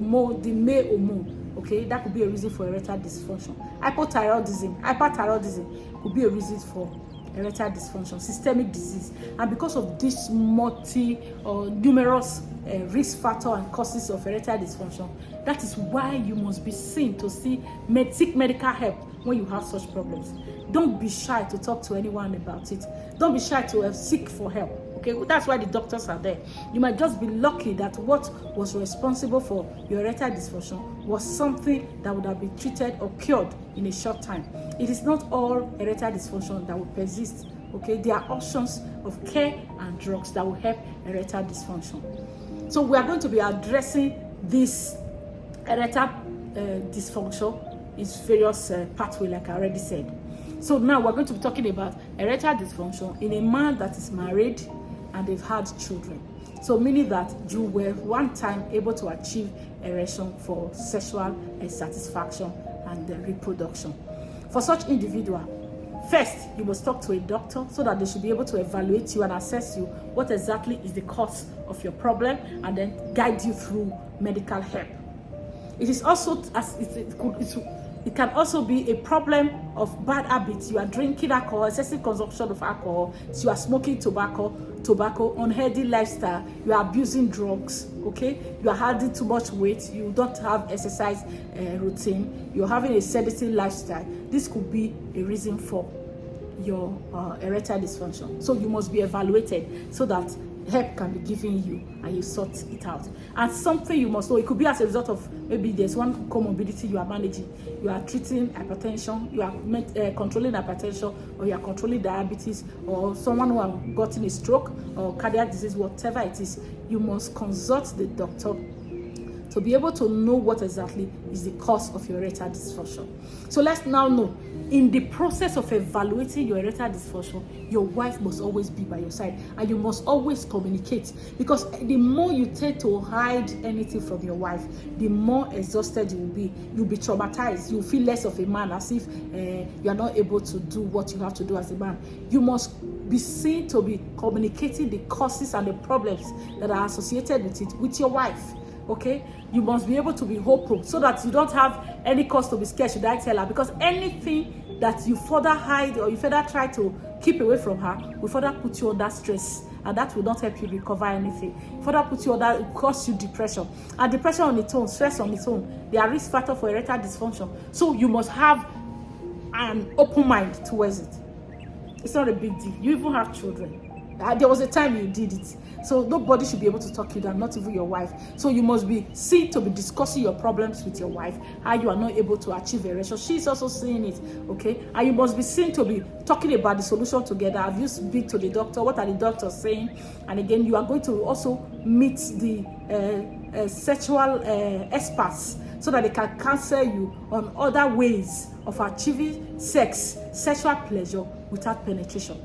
male hormone. Okay, that could be a reason for erectile dysfunction. Hyperthyroidism could be a reason for erectile dysfunction. Systemic disease, and because of this numerous risk factor and causes of erectile dysfunction, that is why you must be seen to seek medical help when you have such problems. Don't be shy to talk to anyone about it. Don't be shy to seek for help. Okay, that's why the doctors are there. You might just be lucky that what was responsible for your erectile dysfunction was something that would have been treated or cured in a short time. It is not all erectile dysfunction that will persist. Okay, there are options of care and drugs that will help erectile dysfunction. So we are going to be addressing this erectile dysfunction in various pathways, like I already said. So now we're going to be talking about erectile dysfunction in a man that is married and they've had children. So meaning that you were one time able to achieve erection for sexual satisfaction and reproduction. For such individual, first you must talk to a doctor so that they should be able to evaluate you and assess you what exactly is the cause of your problem, and then guide you through medical help. It is also, as it can also be a problem of bad habits. You are drinking alcohol, excessive consumption of alcohol, so you are smoking tobacco, unhealthy lifestyle, you are abusing drugs, okay? You are adding too much weight, you don't have exercise routine, you're having a sedentary lifestyle. This could be a reason for your erectile dysfunction. So you must be evaluated so that help can be given you and you sort it out. And something you must know, it could be as a result of maybe there's one comorbidity you are managing. You are treating hypertension, you are controlling hypertension, or you are controlling diabetes, or someone who has gotten a stroke or cardiac disease, whatever it is. You must consult the doctor to be able to know what exactly is the cause of your erectile dysfunction. So let's now know, in the process of evaluating your erectile dysfunction, your wife must always be by your side, and you must always communicate, because the more you tend to hide anything from your wife, the more exhausted you will be. You'll be traumatized. You'll feel less of a man, as if you are not able to do what you have to do as a man. You must be seen to be communicating the causes and the problems that are associated with it with your wife. Okay, you must be able to be hopeful so that you don't have any cause to be scared should I tell her, because anything that you further hide or you further try to keep away from her will further put you under stress, and that will not help you recover anything. Further put you under, cause you depression, and depression on its own, stress on its own, they are risk factor for erectile dysfunction. So you must have an open mind towards it. It's not a big deal. You even have children. There was a time you did it. So nobody should be able to talk you down, not even your wife. So you must be seen to be discussing your problems with your wife, how you are not able to achieve erection. She is also seeing it, okay? And you must be seen to be talking about the solution together. Have you been to the doctor? What are the doctors saying? And again, you are going to also meet the sexual experts so that they can counsel you on other ways of achieving sexual pleasure without penetration.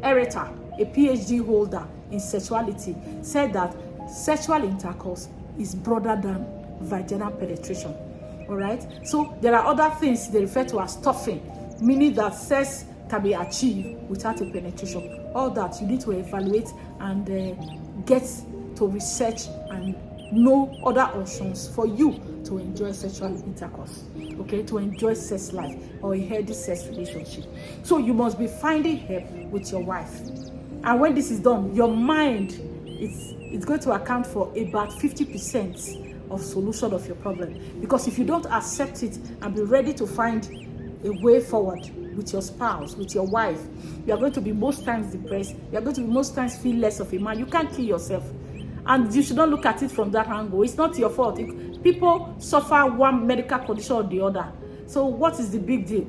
Ereta, a PhD holder in sexuality, said that sexual intercourse is broader than vaginal penetration. All right, so there are other things they refer to as stuffing, meaning that sex can be achieved without a penetration. All that you need to evaluate and get to research and know other options for you to enjoy sexual intercourse, okay, to enjoy sex life or a healthy sex relationship. So you must be finding help with your wife. And when this is done, your mind it's going to account for about 50% of solution of your problem. Because if you don't accept it and be ready to find a way forward with your spouse, with your wife, you are going to be most times depressed. You are going to be most times feel less of a man. You can't kill yourself. And you should not look at it from that angle. It's not your fault. People suffer one medical condition or the other. So what is the big deal?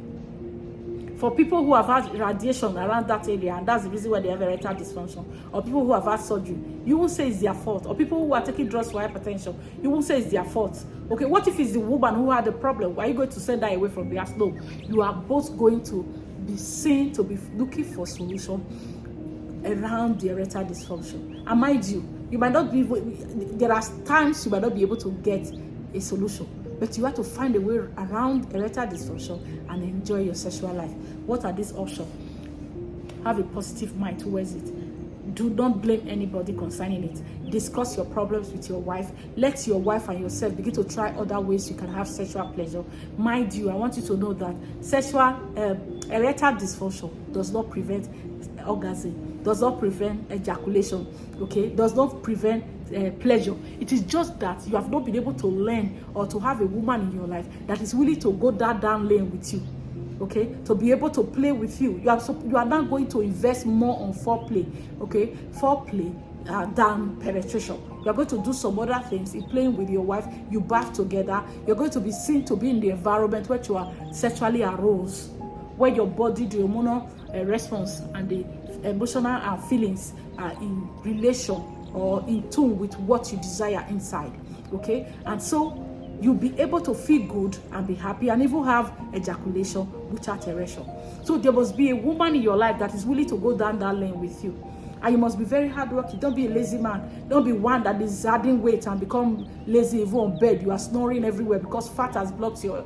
For people who have had radiation around that area, and that's the reason why they have erectile dysfunction, or people who have had surgery, you won't say it's their fault. Or people who are taking drugs for hypertension, you won't say it's their fault. Okay, what if it's the woman who had the problem? Why are you going to send her away from the house? No, you are both going to be seen to be looking for solution around the erectile dysfunction. And mind you, you might not be able, there are times you might not be able to get a solution, but you have to find a way around erectile dysfunction and enjoy your sexual life. What are these options? Have a positive mind towards it. Do not blame anybody concerning it. Discuss your problems with your wife. Let your wife and yourself begin to try other ways you can have sexual pleasure. Mind you, I want you to know that erectile dysfunction does not prevent orgasm, does not prevent ejaculation, okay, does not prevent pleasure. It is just that you have not been able to learn or to have a woman in your life that is willing to go that down lane with you. okay, to be able to play with you. You are not going to invest more on foreplay, okay, foreplay than penetration. You're going to do some other things in playing with your wife. You bath together. You're going to be seen to be in the environment where you are sexually aroused, where your body, the hormonal response and the emotional feelings are in relation or in tune with what you desire inside, okay? And so you'll be able to feel good and be happy and even have ejaculation without erection. So there must be a woman in your life that is willing to go down that lane with you. And you must be very hardworking. Don't be a lazy man. Don't be one that is adding weight and become lazy even on bed. You are snoring everywhere because fat has blocked your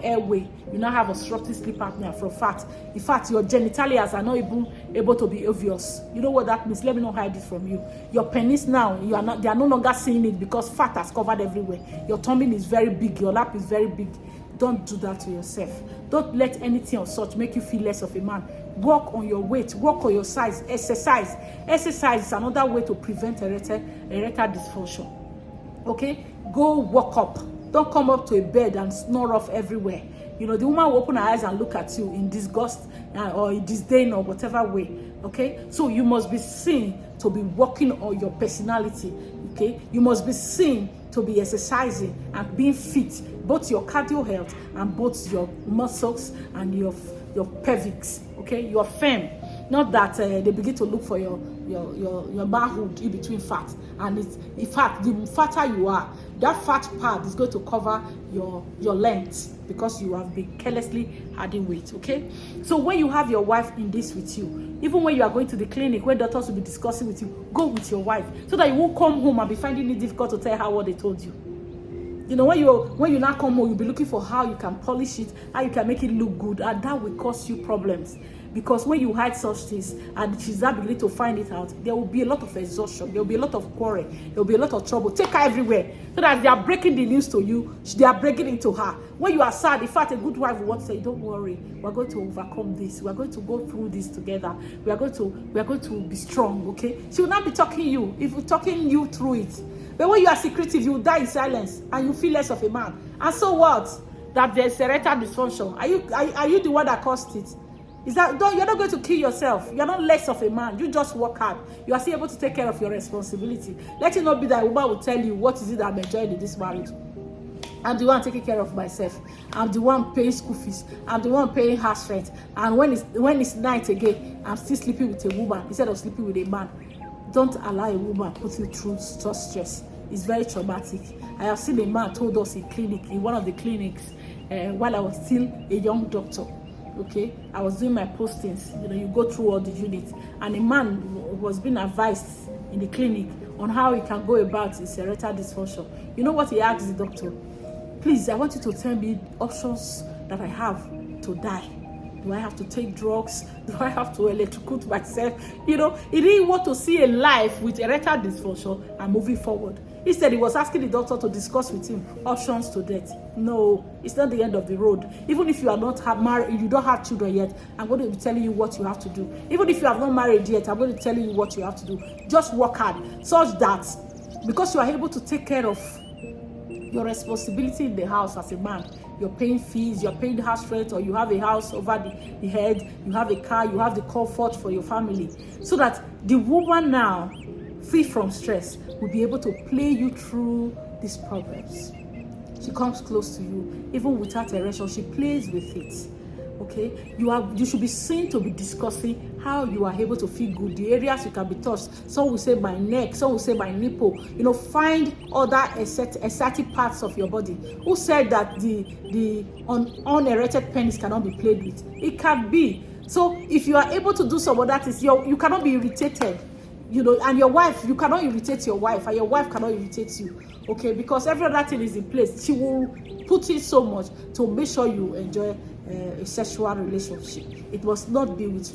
airway. You now have obstructive sleep apnea from fat. In fact, your genitalia are not even able to be obvious. You know what that means? Let me not hide it from you. Your penis now, they are no longer seeing it because fat has covered everywhere. Your tummy is very big. Your lap is very big. Don't do that to yourself. Don't let anything of such make you feel less of a man. Work on your weight, work on your size, exercise. Exercise is another way to prevent erectile dysfunction. Okay? Go walk up. Don't come up to a bed and snore off everywhere. You know, the woman will open her eyes and look at you in disgust or in disdain or whatever way. Okay? So you must be seen to be working on your personality. Okay? You must be seen to be exercising and being fit, both your cardio health and both your muscles and your pelvics. Okay, you are firm. Not that they begin to look for your manhood in between fat. And it's, in fact, the fatter you are, that fat part is going to cover your length because you have been carelessly adding weight. Okay, so when you have your wife in this with you, even when you are going to the clinic where doctors will be discussing with you, go with your wife so that you won't come home and be finding it difficult to tell her what they told you. You know, when you now come home, you'll be looking for how you can polish it, how you can make it look good, and that will cause you problems. Because when you hide such things and she's not beginning to find it out, there will be a lot of exhaustion, there will be a lot of quarrel, there will be a lot of trouble. Take her everywhere so that they are breaking the news to you, they are breaking it to her. When you are sad, in fact, a good wife will want to say, don't worry, we're going to overcome this, we're going to go through this together, we are going to be strong, okay? She will not be talking you, if you're talking you through it. But when you are secretive, you will die in silence and you feel less of a man. And so what? That there's erectile dysfunction. Are you the one that caused it? Is that you're not going to kill yourself? You're not less of a man. You just work hard. You are still able to take care of your responsibility. Let it not be that a woman will tell you what is it that I'm enjoying in this marriage. I'm the one taking care of myself. I'm the one paying school fees. I'm the one paying house rent. And when it's night again, I'm still sleeping with a woman instead of sleeping with a man. Don't allow a woman put you through such stress. It's very traumatic. I have seen a man told us in one of the clinics, while I was still a young doctor. Okay, I was doing my postings. You know, you go through all the units, and a man was being advised in the clinic on how he can go about his erectile dysfunction. You know what he asked the doctor? Please, I want you to tell me options that I have to die. Do I have to take drugs? Do I have to electrocute myself? You know, he didn't want to see a life with erectile dysfunction and moving forward. Instead, he was asking the doctor to discuss with him options to death. No, it's not the end of the road. Even if you are not married, you don't have children yet, I'm going to be telling you what you have to do. Even if you have not married yet, I'm going to tell you what you have to do. Just work hard, such that because you are able to take care of your responsibility in the house as a man, you're paying fees, you're paying house rent, or you have a house over the head, you have a car, you have the comfort for your family, so that the woman now, free from stress, will be able to play you through these problems. She comes close to you, even without erection, she plays with it. Okay, you should be seen to be discussing how you are able to feel good, the areas you can be touched. Some will say my neck, some will say my nipple. You know, find other exciting parts of your body. Who said that the unerected penis cannot be played with? It can be. So if you are able to do some of that, you cannot be irritated. You know, and your wife, you cannot irritate your wife, and your wife cannot irritate you. Okay, because every other thing is in place. She will put in so much to make sure you enjoy a sexual relationship. It must not be with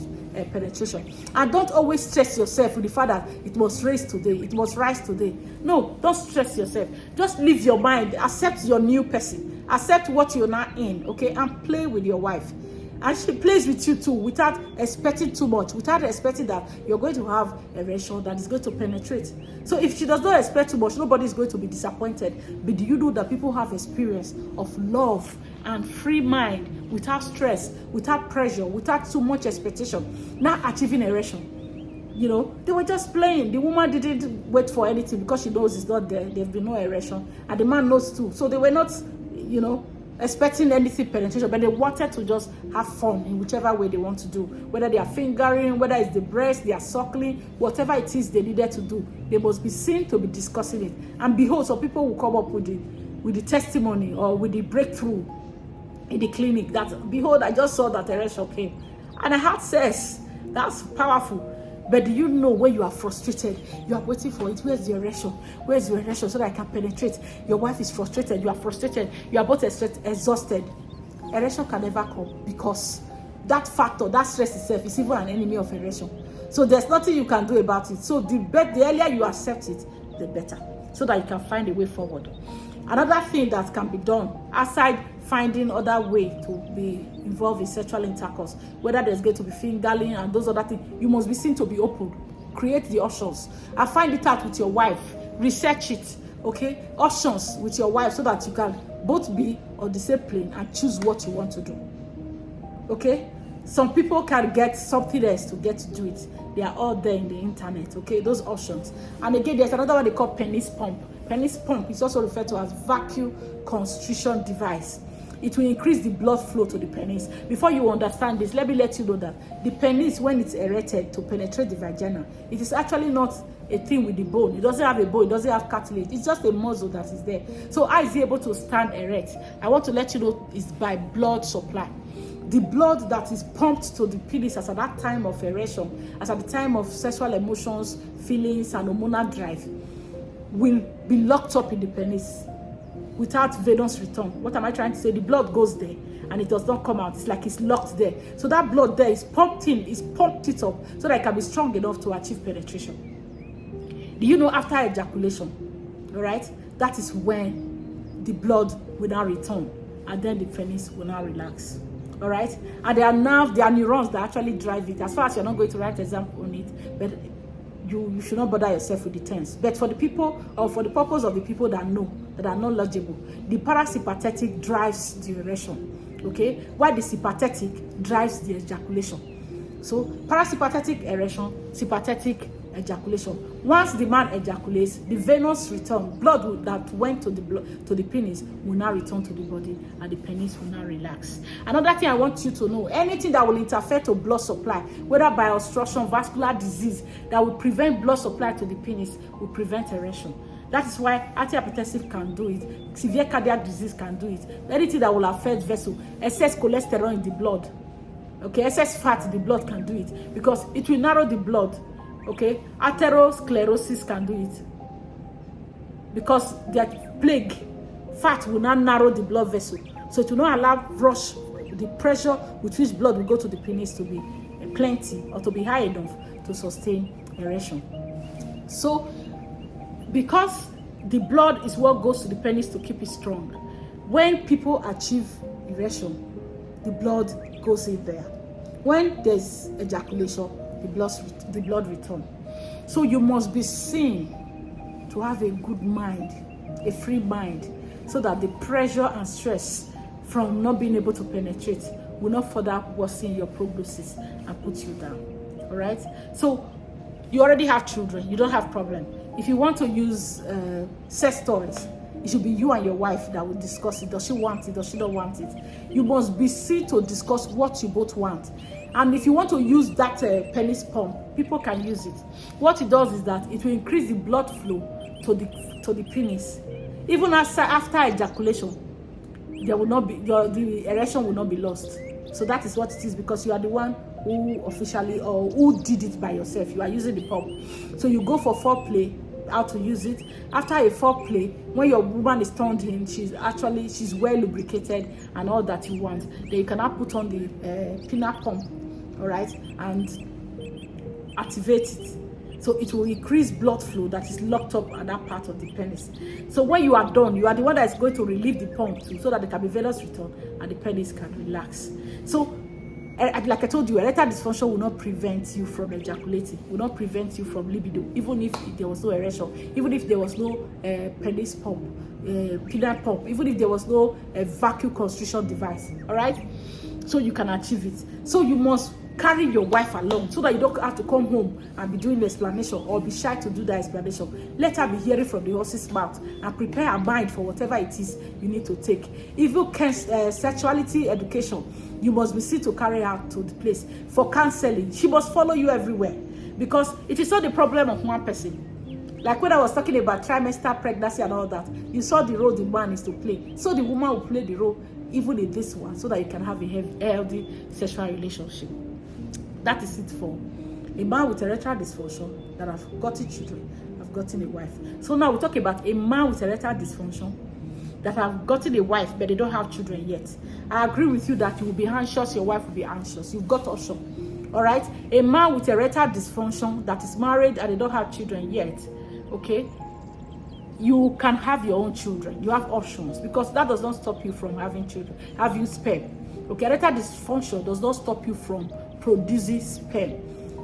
penetration. And don't always stress yourself with the fact that it must rise today, it must rise today. No, don't stress yourself. Just leave your mind, accept your new person, accept what you're not in, okay, and play with your wife. And she plays with you too without expecting too much, without expecting that you're going to have erection that is going to penetrate. So if she does not expect too much, nobody is going to be disappointed. But do you know that people have experience of love and free mind without stress, without pressure, without too much expectation, now achieving erection? You know, they were just playing. The woman didn't wait for anything because she knows it's not there. There's been no erection. And the man knows too. So they were not, you know, expecting anything penetration, but they wanted to just have fun in whichever way they want to do. Whether they are fingering, whether it's the breast, they are suckling, whatever it is they needed to do, they must be seen to be discussing it. And behold, some people will come up with the testimony or with the breakthrough in the clinic that, behold, I just saw that erection came. And I had sex. That's powerful. But do you know when you are frustrated, you are waiting for it? Where's the erection? Where's the erection so that I can penetrate? Your wife is frustrated. You are frustrated. You are both exhausted. Erection can never come because that factor, that stress itself, is even an enemy of erection. So there's nothing you can do about it. So the earlier you accept it, the better, so that you can find a way forward. Another thing that can be done, aside finding other way to be involved in sexual intercourse, whether there's going to be fingering and those other things, you must be seen to be open. Create the options and find it out with your wife. Research it, okay? Options with your wife so that you can both be on the same plane and choose what you want to do, okay? Some people can get something else to get to do it. They are all there in the internet, okay? Those options. And again, there's another one they call penis pump. Penis pump is also referred to as vacuum constriction device. It will increase the blood flow to the penis. Before you understand this, let me let you know that the penis, when it's erected to penetrate the vagina, it is actually not a thing with the bone. It doesn't have a bone. It doesn't have cartilage. It's just a muscle that is there. So how is it able to stand erect? I want to let you know it's by blood supply. The blood that is pumped to the penis as at that time of erection, as at the time of sexual emotions, feelings, and hormonal drive, will be locked up in the penis without venous return. What am I trying to say? The blood goes there and it does not come out. It's like it's locked there. So that blood there is pumped in, is pumped it up so that it can be strong enough to achieve penetration. Do you know after ejaculation, all right, that is when the blood will now return and then the penis will now relax. All right, and there are neurons that actually drive it. As far as you're not going to write exam on it, but you should not bother yourself with the terms. But for the people, or for the purpose of the people that know, that are knowledgeable, the parasympathetic drives the erection, okay? While the sympathetic drives the ejaculation. So parasympathetic erection, sympathetic ejaculation. Once the man ejaculates, the venous return, blood that went to the penis will now return to the body and the penis will now relax. Another thing I want you to know, anything that will interfere to blood supply, whether by obstruction, vascular disease, that will prevent blood supply to the penis, will prevent erection. That is why antihypertensive can do it, severe cardiac disease can do it, anything that will affect vessel, excess cholesterol in the blood, okay, excess fat in the blood can do it, because it will narrow the blood. Okay, atherosclerosis can do it because that plague fat will not narrow the blood vessel, so it will not allow rush the pressure with which blood will go to the penis to be plenty or to be high enough to sustain erection. So because the blood is what goes to the penis to keep it strong, when people achieve erection, the blood goes in there. When there's ejaculation, the blood return. So you must be seen to have a good mind, a free mind, so that the pressure and stress from not being able to penetrate will not further worsen your prognosis and put you down. All right? So you already have children, you don't have problem. If you want to use sex toys, it should be you and your wife that will discuss it. Does she want it? Does she not want it? You must be seen to discuss what you both want. And if you want to use that penis pump, people can use it. What it does is that it will increase the blood flow to the penis. Even after ejaculation, there will not be the erection will not be lost. So that is what it is, because you are the one who officially or who did it by yourself. You are using the pump. So you go for foreplay, how to use it. After a foreplay, when your woman is turned in, she's well lubricated and all that you want, then you can now put on the penile pump, all right, and activate it. So it will increase blood flow that is locked up at that part of the penis. So when you are done, you are the one that is going to relieve the pump too, so that there can be venous return and the penis can relax. So like I told you, erectile dysfunction will not prevent you from ejaculating, will not prevent you from libido, even if there was no erection, even if there was no penis pump, penile pump, even if there was no vacuum constriction device. All right, so you can achieve it. So you must carry your wife along so that you don't have to come home and be doing the explanation or be shy to do the explanation. Let her be hearing from the horse's mouth and prepare her mind for whatever it is you need to take. Even sexuality education, you must be seen to carry her to the place. For counseling, she must follow you everywhere, because it is not the problem of one person. Like when I was talking about trimester pregnancy and all that, you saw the role the man is to play, so the woman will play the role even in this one, so that you can have a healthy sexual relationship. That is it for a man with erectile dysfunction that have gotten children, have gotten a wife. So now we talk about a man with erectile dysfunction that have gotten a wife but they don't have children yet. I agree with you that you will be anxious, your wife will be anxious. You've got option. All right? A man with erectile dysfunction that is married and they don't have children yet, okay? You can have your own children. You have options, because that does not stop you from having children, having sperm. Okay, erectile dysfunction does not stop you from producing sperm,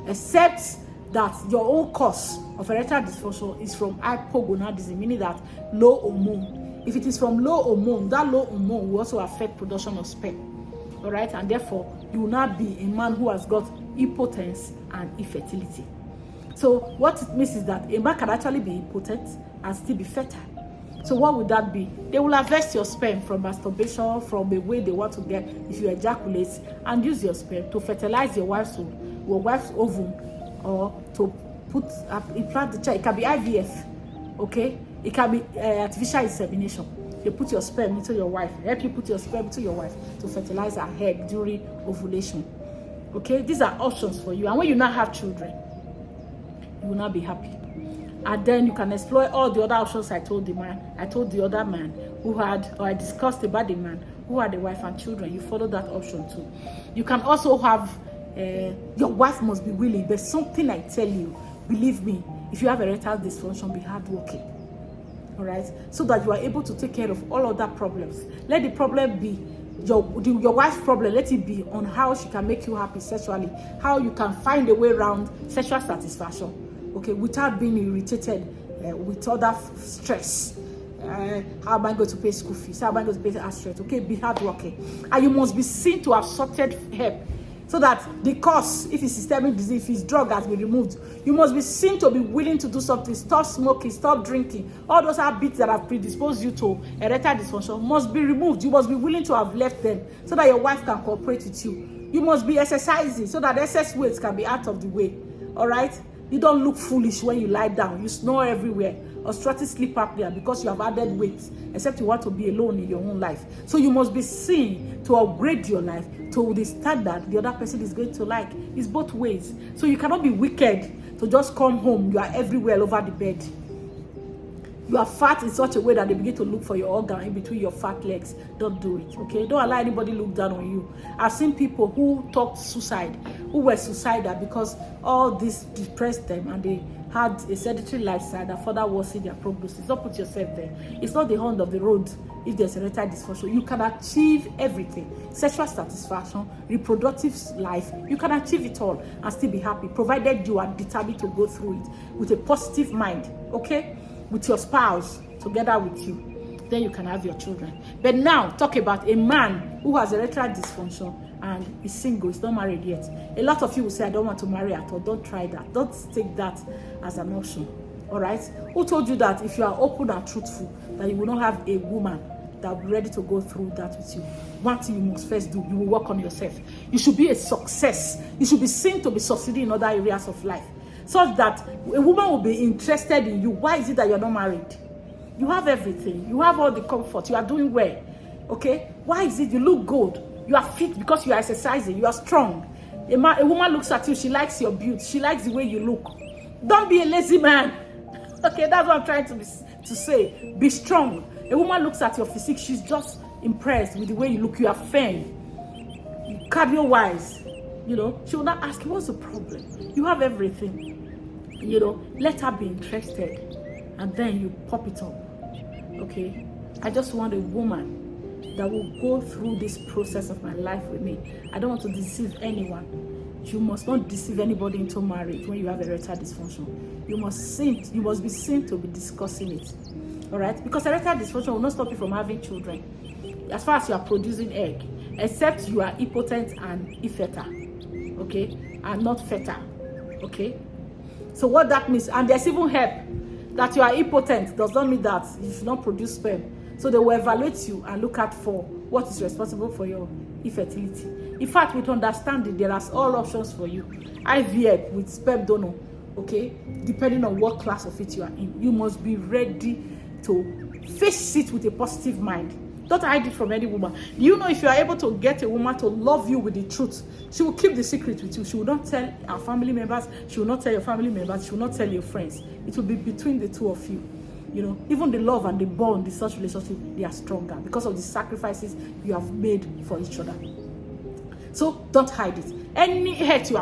except that your own cause of erectile dysfunction is from hypogonadism, meaning that low hormone. If it is from low hormone, that low hormone will also affect production of sperm. All right, and therefore you will not be a man who has got impotence and infertility. So what it means is that a man can actually be impotent and still be fertile. So what would that be? They will harvest your sperm from masturbation, from a way they want to get if you ejaculate, and use your sperm to fertilize your wife's ovum, or to implant the child. It can be IVF, okay? It can be artificial insemination. You put your sperm into your wife, help you put your sperm into your wife to fertilize her egg during ovulation. Okay, these are options for you. And when you now have children, you will not be happy. And then you can explore all the other options I told the other man who had, or I discussed about the man who had a wife and children. You follow that option too. You can also have, your wife must be willing. There's something I tell you, believe me, if you have erectile dysfunction, be hardworking. All right, so that you are able to take care of all other problems. Let the problem be your wife's problem. Let it be on how she can make you happy sexually, how you can find a way around sexual satisfaction, okay, without being irritated with other stress. How am I going to pay school fees? How am I going to pay stress? Okay, be hardworking, and you must be seen to have sorted help, so that the cause, if it's systemic disease, if it's drug, has been removed. You must be seen to be willing to do something. Stop smoking, stop drinking. All those habits that have predisposed you to erectile dysfunction must be removed. You must be willing to have left them, so that your wife can cooperate with you. You must be exercising, so that excess weight can be out of the way. All right? You don't look foolish when you lie down. You snore everywhere, obstructing sleep apnea because you have added weight, except you want to be alone in your own life. So you must be seen to upgrade your life to the standard the other person is going to like. It's both ways. So you cannot be wicked to just come home. You are everywhere over the bed. You are fat in such a way that they begin to look for your organ in between your fat legs. Don't do it, okay? Don't allow anybody look down on you. I've seen people who talked suicide, who were suicidal because all this depressed them and they had a sedentary lifestyle that further worsened their prognosis. Don't put yourself there. It's not the end of the road if there's erectile dysfunction. You can achieve everything. Sexual satisfaction, reproductive life, you can achieve it all and still be happy, provided you are determined to go through it with a positive mind, okay? With your spouse, together with you. Then you can have your children. But now, talk about a man who has erectile dysfunction and is single, is not married yet. A lot of you will say, I don't want to marry at all. Don't try that. Don't take that as an option. All right? Who told you that if you are open and truthful, that you will not have a woman that will be ready to go through that with you? One thing you must first do, you will work on yourself. You should be a success. You should be seen to be succeeding in other areas of life, such that a woman will be interested in you. Why is it that you're not married? You have everything. You have all the comfort. You are doing well. Okay? Why is it you look good? You are fit because you are exercising. You are strong. A woman looks at you. She likes your beauty. She likes the way you look. Don't be a lazy man. Okay? That's what I'm trying to say. Be strong. A woman looks at your physique. She's just impressed with the way you look. You are firm. Cardio-wise. You know, she will not ask you, what's the problem? You have everything. You know, let her be interested. And then you pop it up. Okay? I just want a woman that will go through this process of my life with me. I don't want to deceive anyone. You must not deceive anybody into marriage when you have erectile dysfunction. You must be seen to be discussing it. All right? Because erectile dysfunction will not stop you from having children as far as you are producing egg, except you are impotent and infertile, okay, and not fertile, okay. So what that means, and there's even help. That you are impotent does not mean that you should not produce sperm. So they will evaluate you and look at for what is responsible for your infertility. In fact, with understanding, there are all options for you. IVF with sperm donor, okay, depending on what class of it you are in. You must be ready to face it with a positive mind. Don't hide it from any woman. Do you know if you are able to get a woman to love you with the truth, she will keep the secret with you. She will not tell her family members. She will not tell your family members. She will not tell your friends. It will be between the two of you. You know, even the love and the bond in such relationship, they are stronger because of the sacrifices you have made for each other. So don't hide it. Any help you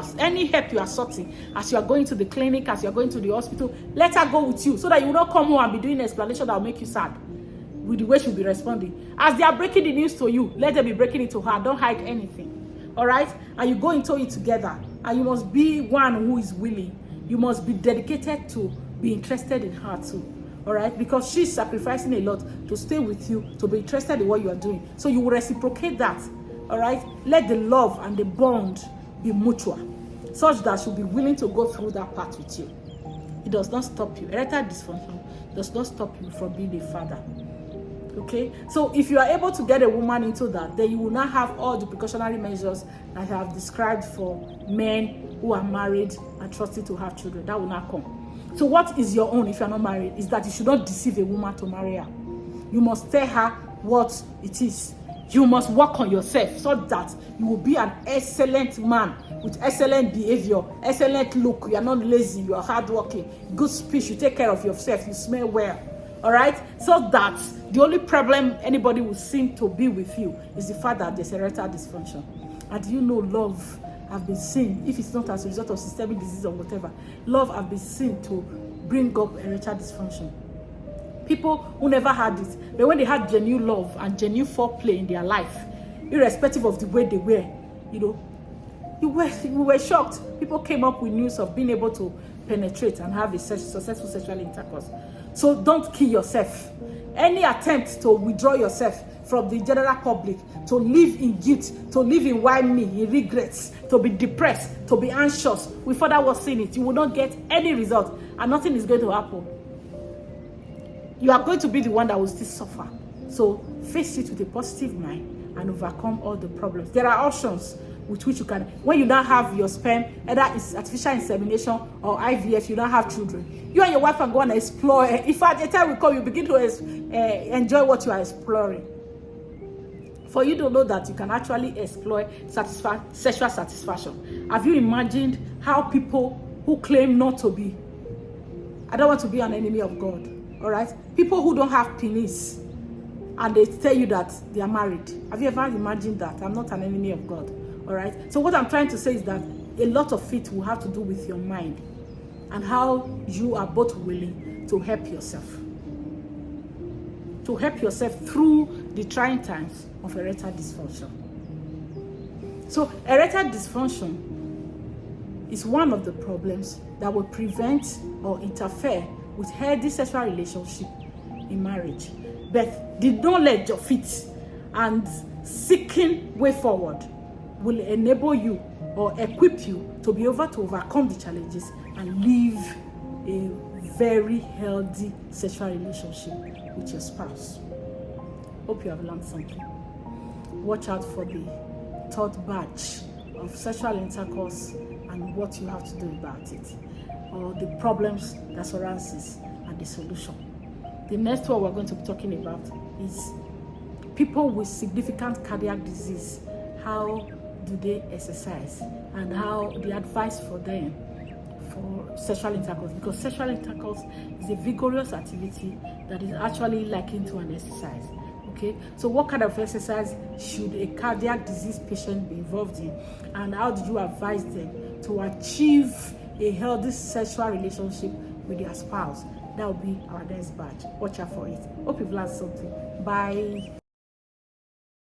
are sorting as you are going to the clinic, as you are going to the hospital, let her go with you so that you will not come home and be doing an explanation that will make you sad with the way she'll be responding. As they are breaking the news to you, let them be breaking it to her. Don't hide anything. All right? And you go into it together. And you must be one who is willing. You must be dedicated to be interested in her too. All right? Because she's sacrificing a lot to stay with you, to be interested in what you are doing. So you will reciprocate that. All right? Let the love and the bond be mutual, such that she'll be willing to go through that part with you. It does not stop you. Erectile dysfunction does not stop you from being a father. Okay, so if you are able to get a woman into that, then you will not have all the precautionary measures that I have described for men who are married and trusted to have children. That will not come. So what is your own if you are not married is that you should not deceive a woman to marry her. You must tell her what it is. You must work on yourself so that you will be an excellent man with excellent behavior, excellent look. You are not lazy, you are hardworking, good speech, you take care of yourself, you smell well. All right, so that the only problem anybody will seem to be with you is the fact that there's erectile dysfunction. And you know, love have been seen, if it's not as a result of systemic disease or whatever, love have been seen to bring up erectile dysfunction. People who never had it, but when they had genuine love and genuine foreplay in their life, irrespective of the way they were, you know, we were shocked. People came up with news of being able to penetrate and have a successful sexual intercourse. So don't kill yourself. Any attempt to withdraw yourself from the general public, to live in guilt, to live in why me, in regrets, to be depressed, to be anxious, we further worsen it. You will not get any result and nothing is going to happen. You are going to be the one that will still suffer. So face it with a positive mind and overcome all the problems. There are options with which you can, when you don't have your sperm, either it's artificial insemination or IVF, you don't have children. You and your wife can go and explore. In fact, the time will come, you begin to enjoy what you are exploring. For you to know that you can actually explore sexual satisfaction. Have you imagined how people who claim not to be, I don't want to be an enemy of God, all right? People who don't have penis, and they tell you that they are married. Have you ever imagined that? I'm not an enemy of God. All right. So what I'm trying to say is that a lot of it will have to do with your mind and how you are both willing to help yourself. To help yourself through the trying times of erectile dysfunction. So erectile dysfunction is one of the problems that will prevent or interfere with healthy sexual relationship in marriage. But the knowledge of it and seeking way forward will enable you or equip you to be able to overcome the challenges and live a very healthy sexual relationship with your spouse. Hope you have learned something. Watch out for the third batch of sexual intercourse and what you have to do about it, or the problems that surrounds it and the solution. The next one we're going to be talking about is people with significant cardiac disease. How do they exercise and how the advice for them for sexual intercourse, because sexual intercourse is a vigorous activity that is actually likened to an exercise. Okay, so what kind of exercise should a cardiac disease patient be involved in, and how did you advise them to achieve a healthy sexual relationship with their spouse? That will be our next batch. Watch out for it. Hope you've learned something. Bye.